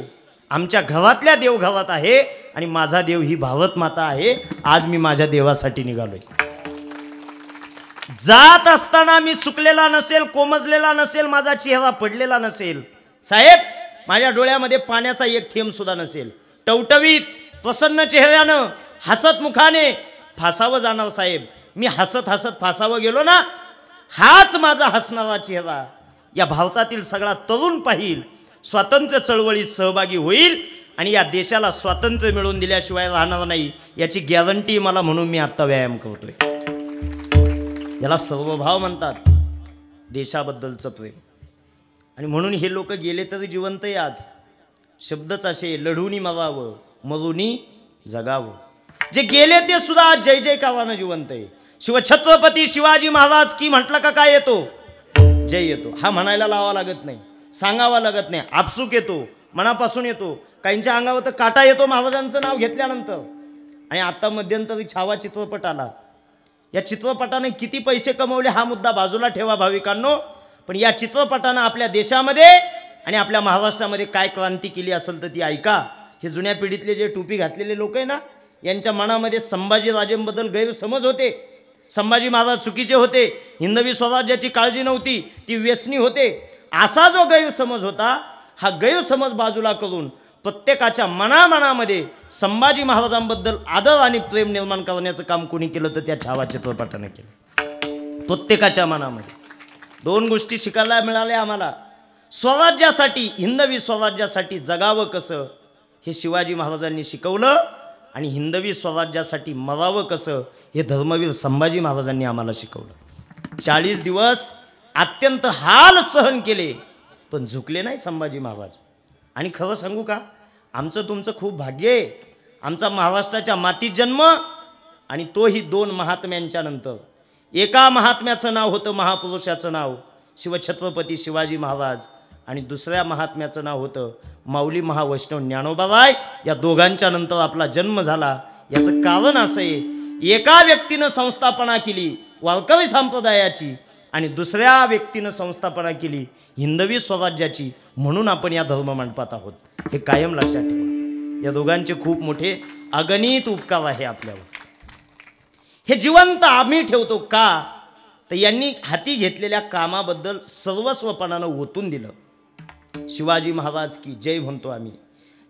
आमच्या घरातल्या देवघरात आहे आणि माझा देव ही भारत माता आहे. आज मी माझ्या देवासाठी निघालोय. जात असताना मी सुकलेला नसेल, कोमजलेला नसेल, माझा चेहरा पडलेला नसेल साहेब. माझ्या डोळ्यामध्ये पाण्याचा एक थेंब सुद्धा नसेल. टवटवीत प्रसन्न चेहऱ्यानं हसत मुखाने फासावं जाणार साहेब. मी हसत हसत फासावं गेलो ना, हाच माझा हसणारा चेहरा या भारतातील सगळा तरुण पाहिल, स्वातंत्र्य चळवळीत सहभागी होईल आणि या देशाला स्वातंत्र्य मिळवून दिल्याशिवाय राहणार नाही याची गॅरंटी मला, म्हणून मी आत्ता व्यायाम करतोय. याला सर्वभाव म्हणतात, देशाबद्दलचं प्रेम. आणि म्हणून हे लोक गेले तरी जिवंत आहे आज. शब्दच असे, लढूनी मरावं मरुनी जगावं. जे गेले ते सुद्धा आज जय जयकारानं जिवंत आहे. शिवछत्रपती शिवाजी महाराज की म्हटलं का काय येतो? जय येतो. हा म्हणायला लावा लागत नाही, सांगावा लागत नाही, आपसूक येतो, मनापासून येतो. काहींच्या अंगावर तर काटा येतो महाराजांचं नाव घेतल्यानंतर. आणि आता मध्यंतरी छावा चित्रपट आला. या चित्रपटाने किती पैसे कमवले हा मुद्दा बाजूला ठेवा भाविकांनो, पण या चित्रपटानं आपल्या देशामध्ये आणि आपल्या महाराष्ट्रामध्ये काय क्रांती केली असेल तर ती ऐका. हे जुन्या पिढीतले जे टोपी घातलेले लोक आहे ना, यांच्या मनामध्ये संभाजीराजेंबद्दल गैरसमज होते. संभाजी महाराज चुकीचे होते, हिंदवी स्वराज्याची काळजी नव्हती, ती व्यसनी होते, असा जो गैरसमज होता, हा गैरसमज बाजूला करून प्रत्येकाच्या मनामध्ये संभाजी महाराजांबद्दल आदर आणि प्रेम निर्माण करण्याचं काम कोणी केलं तर त्या छावा चित्रपटाने केलं. प्रत्येकाच्या मनामध्ये दोन गोष्टी शिकायला मिळाल्या आम्हाला. स्वराज्यासाठी, हिंदवी स्वराज्यासाठी जगावं कसं हे शिवाजी महाराजांनी शिकवलं आणि हिंदवी स्वराज्यासाठी मरावं कसं हे धर्मवीर संभाजी महाराजांनी आम्हाला शिकवलं. 40 दिवस अत्यंत हाल सहन केले पण झुकले नाही संभाजी महाराज. आणि खरं सांगू का, आमचं तुमचं खूप भाग्य आहे. आमचा महाराष्ट्राच्या मातीत जन्म आणि तोही 2 महात्म्यांच्या नंतर. एका महात्म्याचं नाव होतं, महापुरुषाचं नाव शिवछत्रपती शिवाजी महाराज, आणि दुसऱ्या महात्म्याचं नाव होतं माऊली महावैष्णव ज्ञानोबाबाई. या दोघांच्या नंतर आपला जन्म झाला. याचं कारण असं आहे, एका व्यक्तीनं संस्थापना केली वारकरी संप्रदायाची आणि दुसऱ्या व्यक्तीनं संस्थापना केली हिंदवी स्वराज्याची, म्हणून आपण या धर्ममंडपात आहोत. हे कायम लक्षात ठेवा. या दोघांचे खूप मोठे अगणित उपकार आहे आपल्यावर. हे जिवंत आम्ही ठेवतो का, तर यांनी हाती घेतलेल्या कामाबद्दल सर्वस्वपणानं ओतून दिलं. शिवाजी महाराज की जय म्हणतो आम्ही.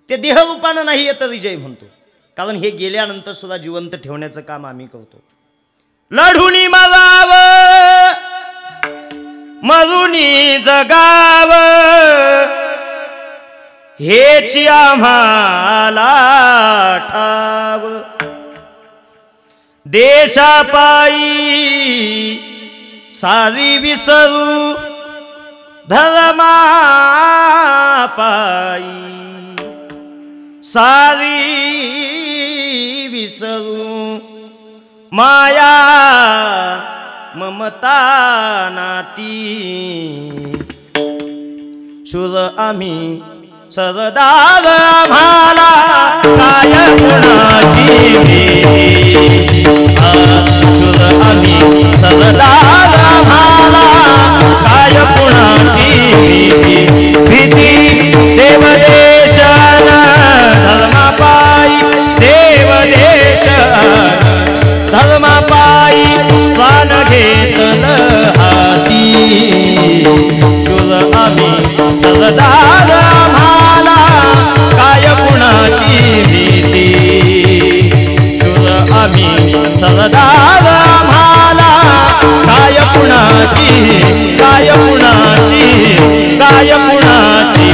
ते देहरूपानं नाही तरी जय म्हणतो, कारण हे गेल्यानंतर सुद्धा जिवंत ठेवण्याचं काम आम्ही करतो. लढुनी मराव मरुनी जगाव हेची आम्हाला ठाव. देशापायी सारी विसरू धर्मापायी सारी विसरू माया ममता नाती. शूर आम्ही सरदार आम्हाला काय गुणाची भीती. शूर आम्ही सरदार आम्हाला काय गुणाची भीती. देवदेश धर्मापायी देवदेश धर्मापायी प्राण घेतल हाती. शूर आम्ही सरदार आम्हाला काय गुणाची भीती. शूर आम्ही सरदार आम्हाला काय गुणाची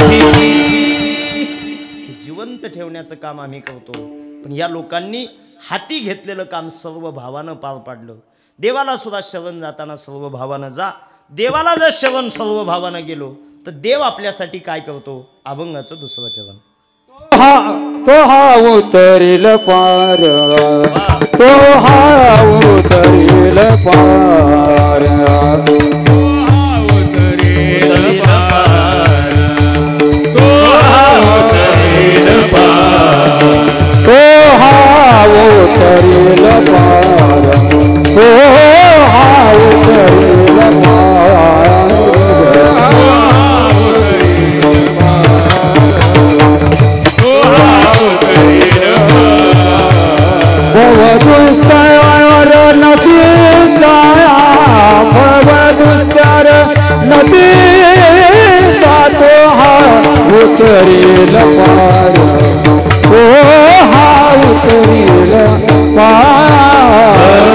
भीती. जिवंत ठेवण्याचं काम आम्ही करतो, पण या लोकांनी हाती घेतलेलं काम सर्व भावानं पार पाडलं. देवाला सुद्धा शरण जाताना सर्व भावानं जा. देवाला जर शरण सर्व भावानं गेलो तर देव आपल्यासाठी काय करतो. अभंगाचं 2रं चरण. तो हा उतरील पार, तो हा उतरील पार, उतरील पार, तो हा उतरील पार, तो उतरेल पार हो हा उतरेल पार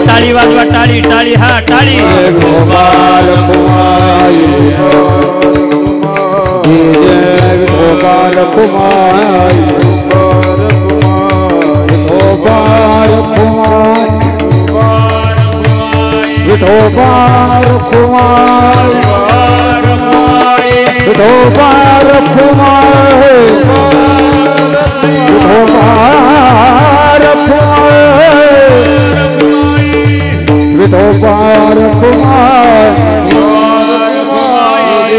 टाळी वाजवा टाळी टाळी हा टाळी गोपाल कुमारी गोपाल कुमारी गोपाल कुमारी गोपाल कुमारी गोपाल कुमारी गोपाल विठोबार कुमार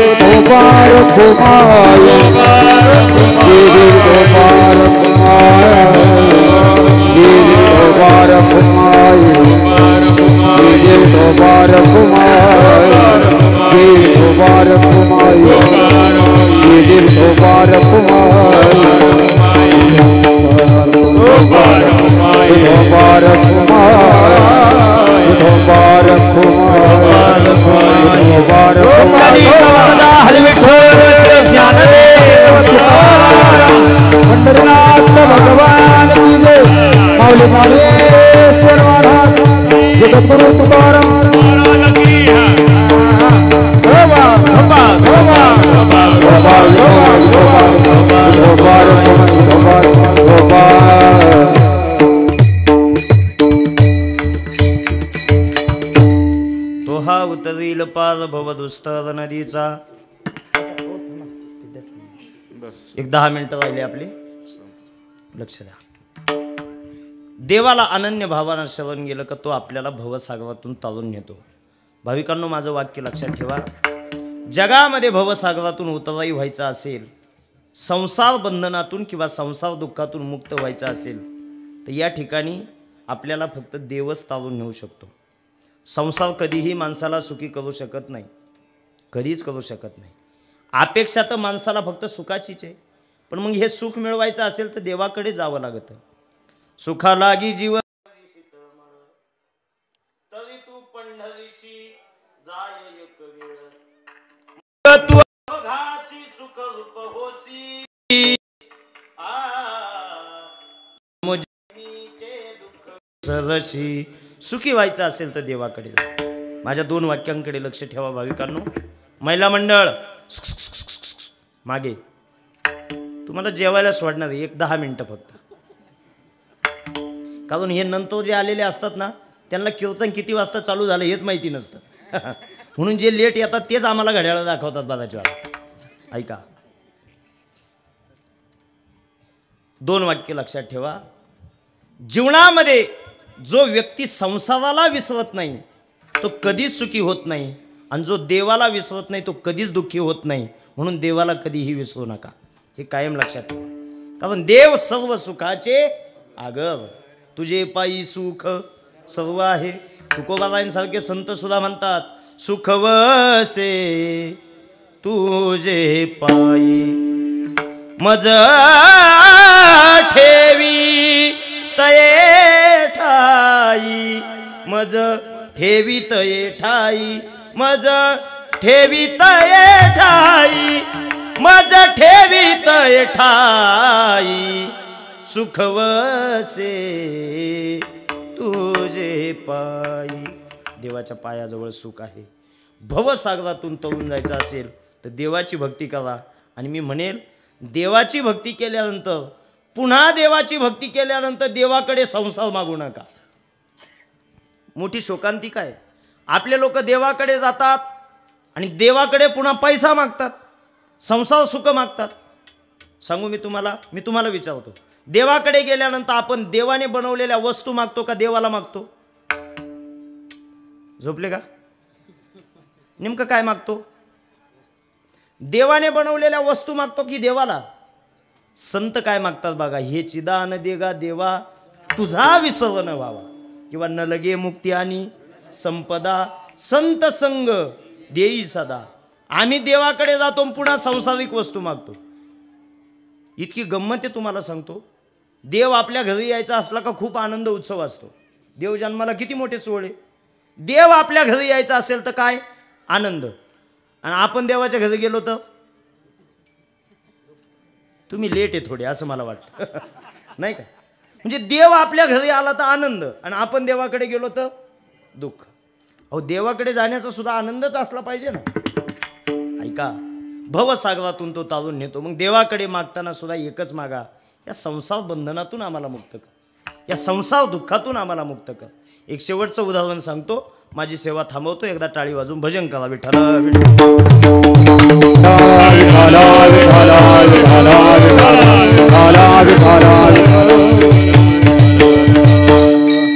विठोबार कुमार विठोबार कुमार विठोबार कुमार विठोबार कुमार विठोबार कुमार विठोबार कुमार विठोबार कुमार मुबारक पंढरीनाथ भगवान की जय माऊली माळेश्वर महाराज जगद्गुरु तुकाराम उतरील पार भवदुस्तर नदीचा एक 10 मिनिटं राहिले आपले लक्ष द्या. देवाला अनन्य भावानं शरण गेलं का तो आपल्याला भवसागरातून तारून नेतो. भाविकांनो माझं वाक्य लक्षात ठेवा. जगामध्ये भवसागरातून उतराई व्हायचं असेल, संसार बंधनातून किंवा संसार दुःखातून मुक्त व्हायचं असेल तर या ठिकाणी आपल्याला फक्त देवच तारून नेऊ शकतो. संसार कधीही माणसाला सुखी करू शकत नाही, कधीच करू शकत नाही. अपेक्षा तर माणसाला फक्त सुखाचीच आहे, पण मग हे सुख मिळवायचं असेल तर देवाकडे जावं लागतं. सुखा लागी जीव तरी तू पंढरीशी जाय एक वेळ तू घासी सुख रूप होसी सरशी. सुखी व्हायचं असेल तर देवाकडे जा. माझ्या 2 वाक्यांकडे लक्ष ठेवा भाविकांनो. महिला मंडळ मागे तुम्हाला जेवायला सोडणार आहे 10 मिनिटं फक्त. कारण हे नंतर जे आलेले असतात ना त्यांना कीर्तन किती वाजता चालू झालं हेच माहिती नसतं. म्हणून जे लेट येतात तेच आम्हाला घड्याळ दाखवतात बघाच्या वेळा. ऐका 2 वाक्य लक्षात ठेवा. जीवनामध्ये जो व्यक्ती संसाराला विसरत नाही तो कधीच सुखी होत नाही, आणि जो देवाला विसरत नाही तो कधीच दुःखी होत नाही. म्हणून देवाला कधीही विसरू नका, हे कायम लक्षात ठेवा. कारण देव सर्व सुखाचे आगर, तुझे पायी सुख सर्व आहे. तुकोबारायांसारखे संत सुद्धा म्हणतात सुख वसे तुझे पायी मज ठेवी तये ठाई मज ठेवी तये ठाई मज ठेवी तये ठाई मज ठेवी तये ठाई सुखवसे तुझे पायी. देवाच्या पायाजवळ सुख आहे. भवसागरातून तळून जायचं असेल तर देवाची भक्ती करा. आणि मी म्हणेल देवाची भक्ती केल्यानंतर पुन्हा देवाची भक्ती केल्यानंतर देवाकडे संसार मागू नका. मोठी शोकांतिका आहे. आपले लोक देवाकडे जातात आणि देवाकडे पुन्हा पैसा मागतात, संसार सुख मागतात. सांगू मी तुम्हाला विचारतो, देवाकडे गेल्यानंतर आपण देवाने बनवलेल्या वस्तू मागतो का देवाला मागतो? झोपले का? नेमकं काय मागतो? देवाने बनवलेल्या वस्तू मागतो की देवाला? संत काय मागतात बघा, हे चिदान देगा देवा तुझा विसर न व्हावा, किंवा न लगे मुक्ती आणि संपदा संत संग देई सदा. आम्ही देवाकडे जातो पुन्हा सांसारिक वस्तू मागतो. इतकी गंमत आहे तुम्हाला सांगतो. देव आपल्या घरी यायचा असला का खूप आनंद उत्सव असतो. देव जन्माला किती मोठे सोहळे. देव आपल्या घरी यायचा असेल तर काय आनंद, आणि आपण देवाच्या घरी गेलो तर तुम्ही लेट आहे थोडे असं मला वाटतं. नाही का? म्हणजे देव आपल्या घरी आला तर आनंद आणि आपण देवाकडे गेलो तर दुःख. अहो देवाकडे जाण्याचा सुद्धा आनंदच असला पाहिजे ना. ऐका, भवसागरातून तो तारून नेतो. मग देवाकडे मागताना सुद्धा एकच मागा, या संसार बंधनातून आम्हाला मुक्त कर, या संसार दुःखातून आम्हाला मुक्त कर. एक शेवटचं उदाहरण सांगतो, माझी सेवा थांबवतो. एकदा टाळी वाजून भजन करा. विठ्ठल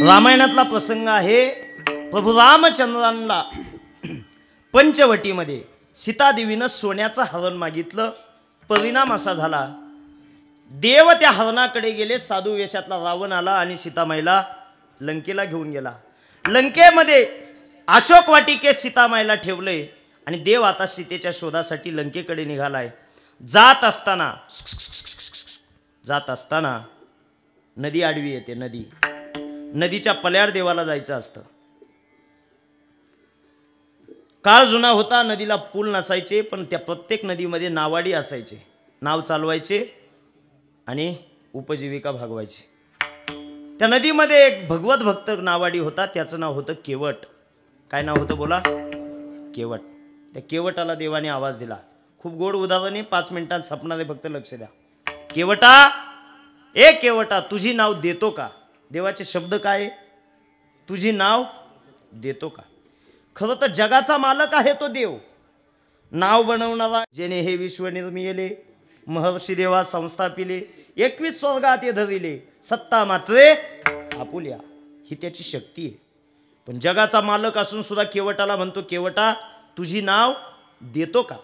रामायणातला प्रसंग आहे. प्रभू रामचंद्रांना पंचवटीमध्ये सीतादेवीनं सोन्याचं हरण मागितलं. परिणाम असा झाला, देव त्या हरणाकडे गेले. साधू वेशातला रावण आला आणि सीतामाईला लंकेला घेऊन गेला. लंकेमध्ये अशोक वाटिकेत सीतामाईला ठेवले आणि देव आता सीतेच्या शोधासाठी लंकेकडे निघालाय. जात असताना नदी आडवी येते. नदीच्या पल्याड देवाला जायचं असतं. काळ जुना होता, नदीला पूल नसायचे, पण त्या प्रत्येक नदीमध्ये नावाडी असायचे. नाव चालवायचे आणि उपजीविका भागवायचे. त्या नदीमध्ये एक भगवत भक्त नावाडी होता, त्याचं नाव होतं केवट. काय नाव होतं बोला? केवट. त्या केवटाला देवाने आवाज दिला. खूप गोड उदाहरण आहे, 5 मिनिटात सपनारे फक्त लक्ष द्या. केवटा, ए केवटा, तुझी नाव देतो का? देवाचे शब्द काय? तुझी नाव देतो का? खरं तर जगाचा मालक आहे तो देव. नाव बनवणारा, जेने हे विश्व निर्मिले, महर्षी देवा संस्थापिले, 21 स्वर्गात धरिले, सत्ता मात्रे आपुल्या. ही त्याची शक्ती आहे. पण जगाचा मालक असून सुद्धा केवटाला म्हणतो, केवटा तुझी नाव देतो का?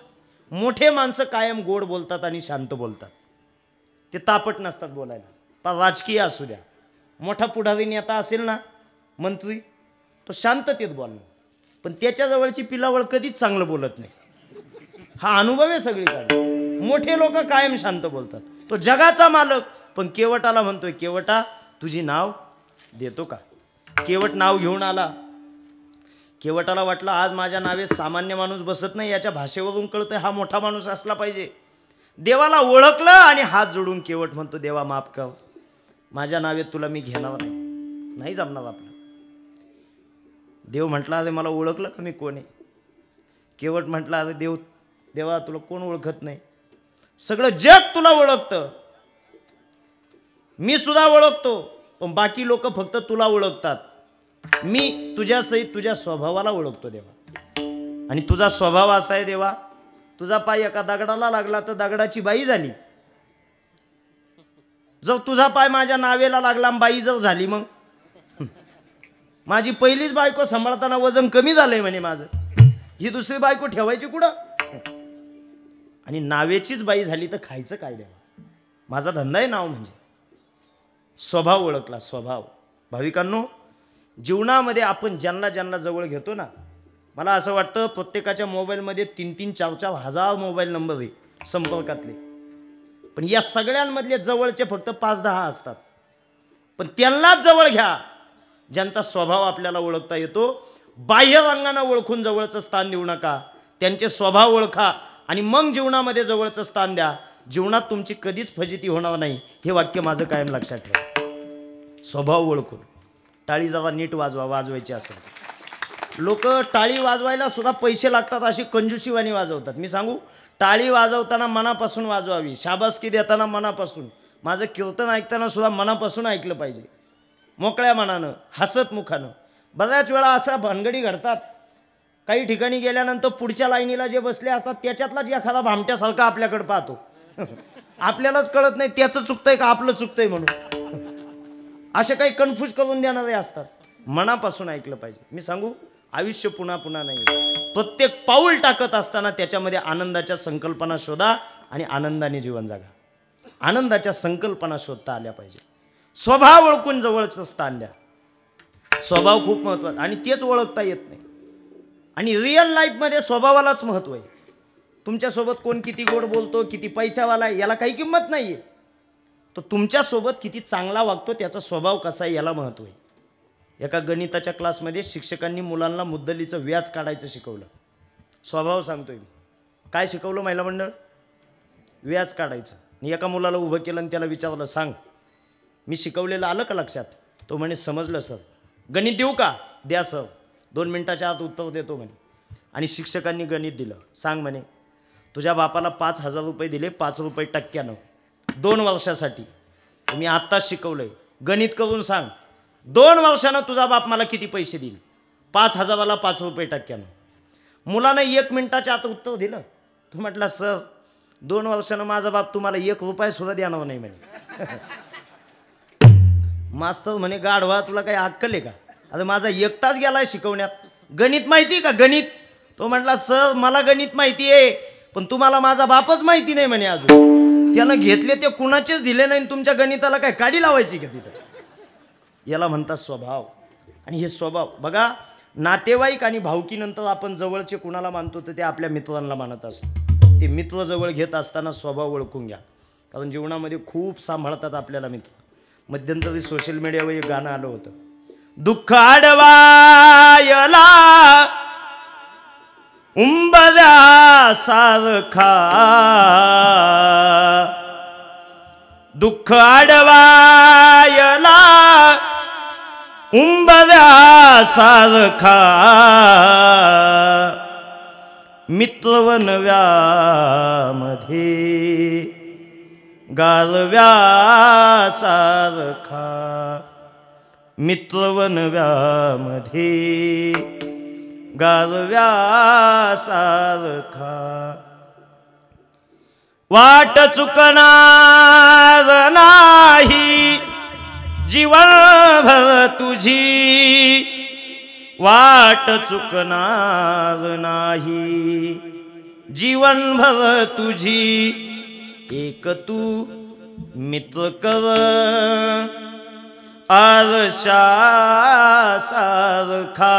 मोठे माणसं कायम गोड बोलतात आणि शांत बोलतात. ते तापट नसतात बोलायला. पण राजकीय असू द्या, मोठा पुढारी नेता असेल ना, मंत्री, तो शांततेत बोलणार. पण त्याच्या जवळची पिलावळ कधीच चांगलं बोलत नाही. हा अनुभव आहे सगळीकडे. मोठे लोक कायम शांत बोलतात. तो जगाचा मालक पण केवटाला म्हणतोय, केवटा तुझी नाव देतो का? केवट नाव घेऊन आला. केवटाला वाटलं आज माझ्या नावे सामान्य माणूस बसत नाही, याच्या भाषेवरून कळतंय हा मोठा माणूस असला पाहिजे. देवाला ओळखलं आणि हात जोडून केवट म्हणतो, देवा माफ कर, माझ्या नावे तुला मी घेणार नाही जमणार आपलं. देव म्हटला, अरे मला ओळखलं का मी कोण आहे? केवट म्हटला, अरे देवा तुला कोण ओळखत नाही? सगळं जग तुला ओळखतं, मी सुद्धा ओळखतो, पण बाकी लोक फक्त तुला ओळखतात. मी तुझ्या सहित तुझ्या स्वभावाला ओळखतो देवा. आणि तुझा स्वभाव असा आहे देवा, तुझा पाय एका दगडाला लागला तर दगडाची बाई झाली. जर तुझा पाय माझ्या नावेला लागला बाई जर झाली, मग माझी पहिलीच बायको सांभाळताना वजन कमी झालंय म्हणे माझं, ही दुसरी बायको ठेवायची कुठं? आणि नावेचीच बाई झाली तर खायचं काय देवा? माझा धंदा आहे नाव. म्हणजे स्वभाव ओळखला. स्वभाव. भाविकांनो, जीवनामध्ये आपण ज्यांना ज्यांना जवळ घेतो ना, मला असं वाटतं प्रत्येकाच्या मोबाईलमध्ये 3-3, 4-4 हजार मोबाईल नंबर आहे संपर्कातले. पण या सगळ्यांमधले जवळचे फक्त 5-10 असतात. पण त्यांनाच जवळ घ्या ज्यांचा स्वभाव आपल्याला ओळखता येतो. बाह्य रंगाने ओळखून जवळचं स्थान देऊ नका. त्यांचे स्वभाव ओळखा आणि मग जीवनामध्ये जवळचं स्थान द्या. जीवनात तुमची कधीच फजिती होणार नाही. हे वाक्य माझं कायम लक्षात ठेवा. स्वभाव ओळखून. टाळी जरा नीट वाजवायची असेल. लोक टाळी वाजवायला सुद्धा पैसे लागतात अशी कंजूसीवाणी वाजवतात. मी सांगू, टाळी वाजवताना मनापासून वाजवावी, शाबासकी देताना मनापासून. माझं कीर्तन ऐकताना सुद्धा मनापासून ऐकलं पाहिजे, मोकळ्या मनानं, हसत मुखानं. बऱ्याच वेळा असा भानगडी घडतात, काही ठिकाणी गेल्यानंतर पुढच्या लाईनीला जे बसले असतात त्याच्यातलाच एखादा भामट्यासारखा आपल्याकडे पाहतो. आपल्यालाच कळत नाही त्याचं चुकतंय का आपलं चुकतंय म्हणून. असे काही कन्फ्यूज करून देणारे असतात. मनापासून ऐकलं पाहिजे. मी सांगू, आयुष्य पुन्हा पुन्हा नाही. प्रत्येक पाऊल टाकत असताना त्याच्यामध्ये आनंदाच्या संकल्पना शोधा आणि आनंदाने जीवन जगा. आनंदाच्या संकल्पना शोधता आल्या पाहिजे. स्वभाव ओळखून जवळचं स्थान द्या. स्वभाव खूप महत्त्वाचा आणि तेच ओळखता येत नाही. आणि रिअल लाईफमध्ये स्वभावालाच महत्त्व आहे. तुमच्यासोबत कोण किती गोड बोलतो, किती पैशावाला आहे, याला काही किंमत नाही आहे. तो तुमच्यासोबत किती चांगला वागतो, त्याचा स्वभाव कसा आहे याला महत्त्व आहे. एका गणिताच्या क्लासमध्ये शिक्षकांनी मुलांना मुद्दलीचं व्याज काढायचं शिकवलं. स्वभाव सांगतोय मी. काय शिकवलं महिला मंडळ? व्याज काढायचं. आणि एका मुलाला उभं केलं आणि त्याला विचारलं, सांग मी शिकवलेलं आलं का लक्षात? तो म्हणे समजलं सर. गणित देऊ का? द्या सर. 2 मिनिटाच्या आत उत्तर देतो म्हणे. आणि शिक्षकांनी गणित दिलं. सांग म्हणे, तुझ्या बापाला 5,000 रुपये दिले 5 रुपये टक्क्यानं 2 वर्षासाठी. मी आत्ताच शिकवलंय, गणित करून सांग 2 वर्षानं तुझा बाप मला किती पैसे देईल? 5,000ला 5 रुपये टक्क्यानं. मुलानं 1 मिनिटाच्या आत उत्तर दिलं. तो म्हटला, सर 2 वर्षानं माझा बाप तुम्हाला 1 रुपया सुद्धा देणार नाही म्हणे. मास्तर म्हणे, गाढवा तुला काही अक्कल आहे का? अरे माझा 1 तास गेलाय शिकवण्यात. गणित माहिती का गणित? तो म्हटला, सर मला गणित माहिती आहे, पण तुम्हाला माझा बापच माहिती नाही म्हणे अजून. त्यानं घेतले ते कुणाचेच दिले नाही. तुमच्या गणिताला काय काडी लावायची का तिथं? याला म्हणतात स्वभाव. आणि हे स्वभाव बघा, नातेवाईक आणि भावकीनंतर आपण जवळचे कुणाला मानतो तर ते आपल्या मित्रांना मानत असतो. ते मित्र जवळ घेत असताना स्वभाव ओळखून घ्या, कारण जीवनामध्ये खूप सांभाळतात आपल्याला मित्र. मध्यंतरी सोशल मीडियावर एक गाणं आलं होतं, दुःख आडवायला उंबऱ्या सारखा, दुःख आडवायला उंबऱ्या सारखा, मित्रवन व्यामध्ये गारव्या सारखा, मित्रवन व्यामध्ये गारव्या सारखा. वाट चुकणार नाही जीवनभर तुझी, वाट चुकणार नाही जीवनभर तुझी, एक तू मित्र कर आरशा सारखा,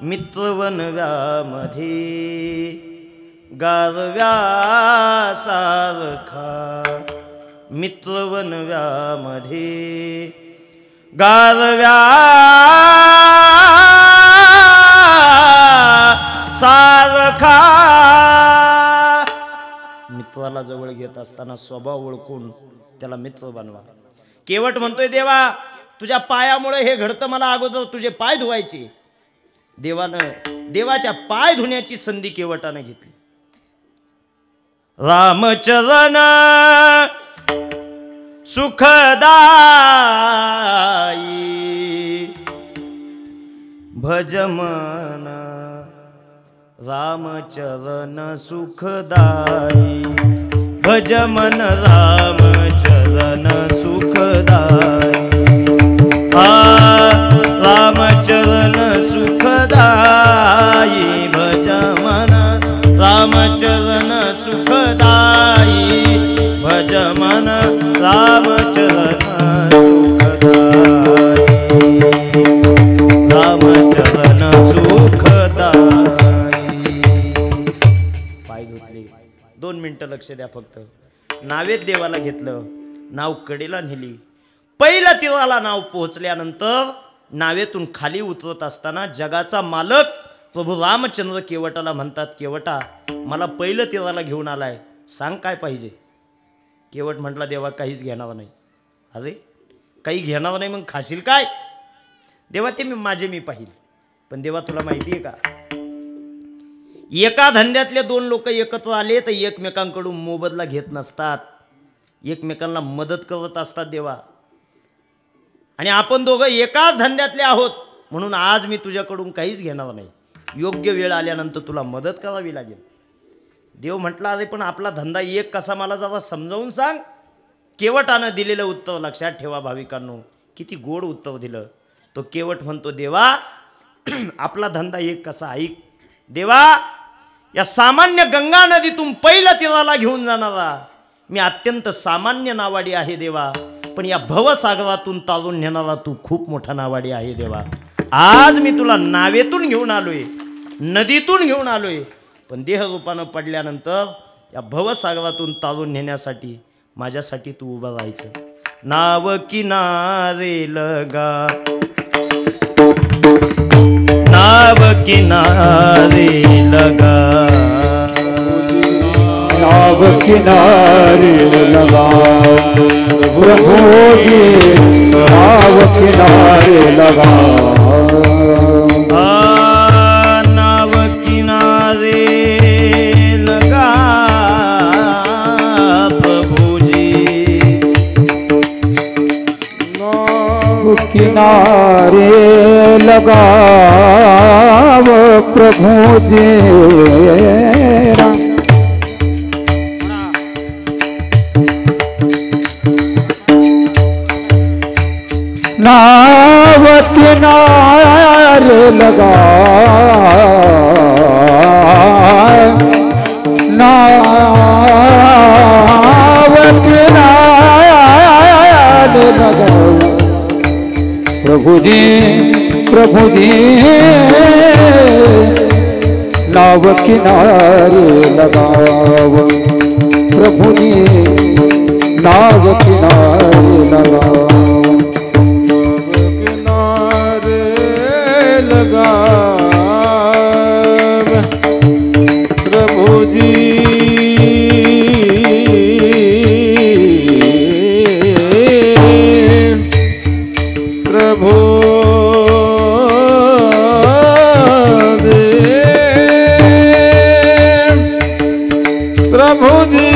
मित्रवन व्यामध्ये गारव्या सारखा, मित्रवन व्यामध्ये गारव्या सारखा. मित्राला जवळ घेत असताना स्वभाव ओळखून त्याला मित्र बनवा. केवट म्हणतोय, देवा तुझ्या पायामुळे हे घडतं, मला अगोदर तुझे पाय धुवायचे. देवाच्या पाय धुण्याची संधी केवटानं घेतली. रामचरण सुखदाई भजमन, रामचरण सुखदाई भजमन, रामचरण सुखदाई. रामचरण सुखदाई भजमन, रामचरण सुखदाई भजमन, रामचरण सुखदाई, रामचरण सुखदाई. पाय धुतले. 2 मिनिटं लक्ष द्या फक्त. नावेत देवाला घेतलं, नाव कडेला नेली. पहिल्या तीराला नाव पोहोचल्यानंतर नावेतून खाली उतरत असताना जगाचा मालक प्रभू रामचंद्र केवटाला म्हणतात, केवटा मला पहिलं तीराला घेऊन आलाय, सांग काय पाहिजे? केवट म्हटला, देवा काहीच घेणार नाही. अरे काही घेणार नाही मग खाशील काय? देवा ते मी पाहिल. पण देवा तुला माहिती आहे का, एका धंद्यातले 2 लोक एकत्र आले तर एकमेकांकडून मोबदला घेत नसतात. एकमेकांना मदत करत असतात देवा. आणि आपण दोघं एकाच धंद्यातले आहोत म्हणून आज मी तुझ्याकडून काहीच घेणार नाही. योग्य वेळ आल्यानंतर तुला मदत करावी लागेल. देव म्हटला अरे पण आपला धंदा एक कसा मला जरा समजावून सांग. केवटानं दिलेलं उत्तर लक्षात ठेवा भाविकांनो. किती गोड उत्तर दिलं. तो केवट म्हणतो देवा आपला धंदा एक कसा. ऐक देवा, या सामान्य गंगा नदीतून पहिल्या तीराला घेऊन जाणारा मी अत्यंत सामान्य नावाडी आहे देवा. पण या भवसागरातून तारून नेणारा तू खूप मोठा नावाडी आहे देवा. आज मी तुला नावेतून घेऊन आलोय, नदीतून घेऊन आलोय, पण देहरूपानं पडल्यानंतर या भवसागरातून तारून नेण्यासाठी माझ्यासाठी तू उभं राहायचं. नाव किनारे लगा, नाव किनारे लगा, नाव किनारे लगा प्रभु जी, नाव किनारे लगा. नाव किनारे लगा प्रभु जी, नाव किनारे लगा प्रभु जी. नाव किनारे लगा, नाव किनारे लगा प्रभु जी, प्रभु जी. नाव किनारे लगाओ प्रभु जी, नाव किनारे लगाओ. लगा प्रभु जी, प्रभु प्रभु जी.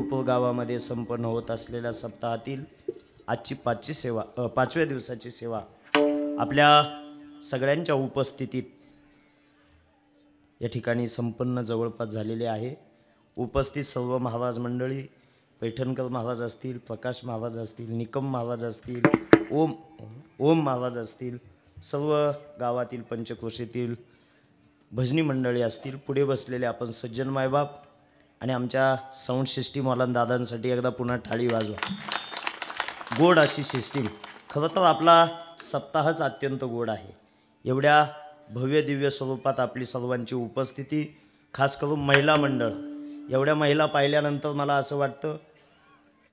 देऊळपूर गावामध्ये संपन्न होत असलेल्या सप्ताहातील आजची पाचव्या दिवसाची सेवा आपल्या सगळ्यांच्या उपस्थितीत या ठिकाणी संपन्न जवळपास झालेली आहे. उपस्थित सर्व महाराज मंडळी, पैठणकर महाराज असतील, प्रकाश महाराज असतील, निकम महाराज असतील, ओम महाराज असतील, सर्व गावातील पंचक्रोशीतील भजनी मंडळी असतील, पुढे बसलेले आपण सज्जन मायबाप आणि आमच्या साऊंड सिस्टीमवाला दादांसाठी एकदा पुन्हा टाळी वाजवा. गोड अशी सिस्टीम. खरं तर आपला सप्ताहच अत्यंत गोड आहे. एवढ्या भव्य दिव्य स्वरूपात आपली सर्वांची उपस्थिती, खास करून महिला मंडळ, एवढ्या महिला पाहिल्यानंतर मला असं वाटतं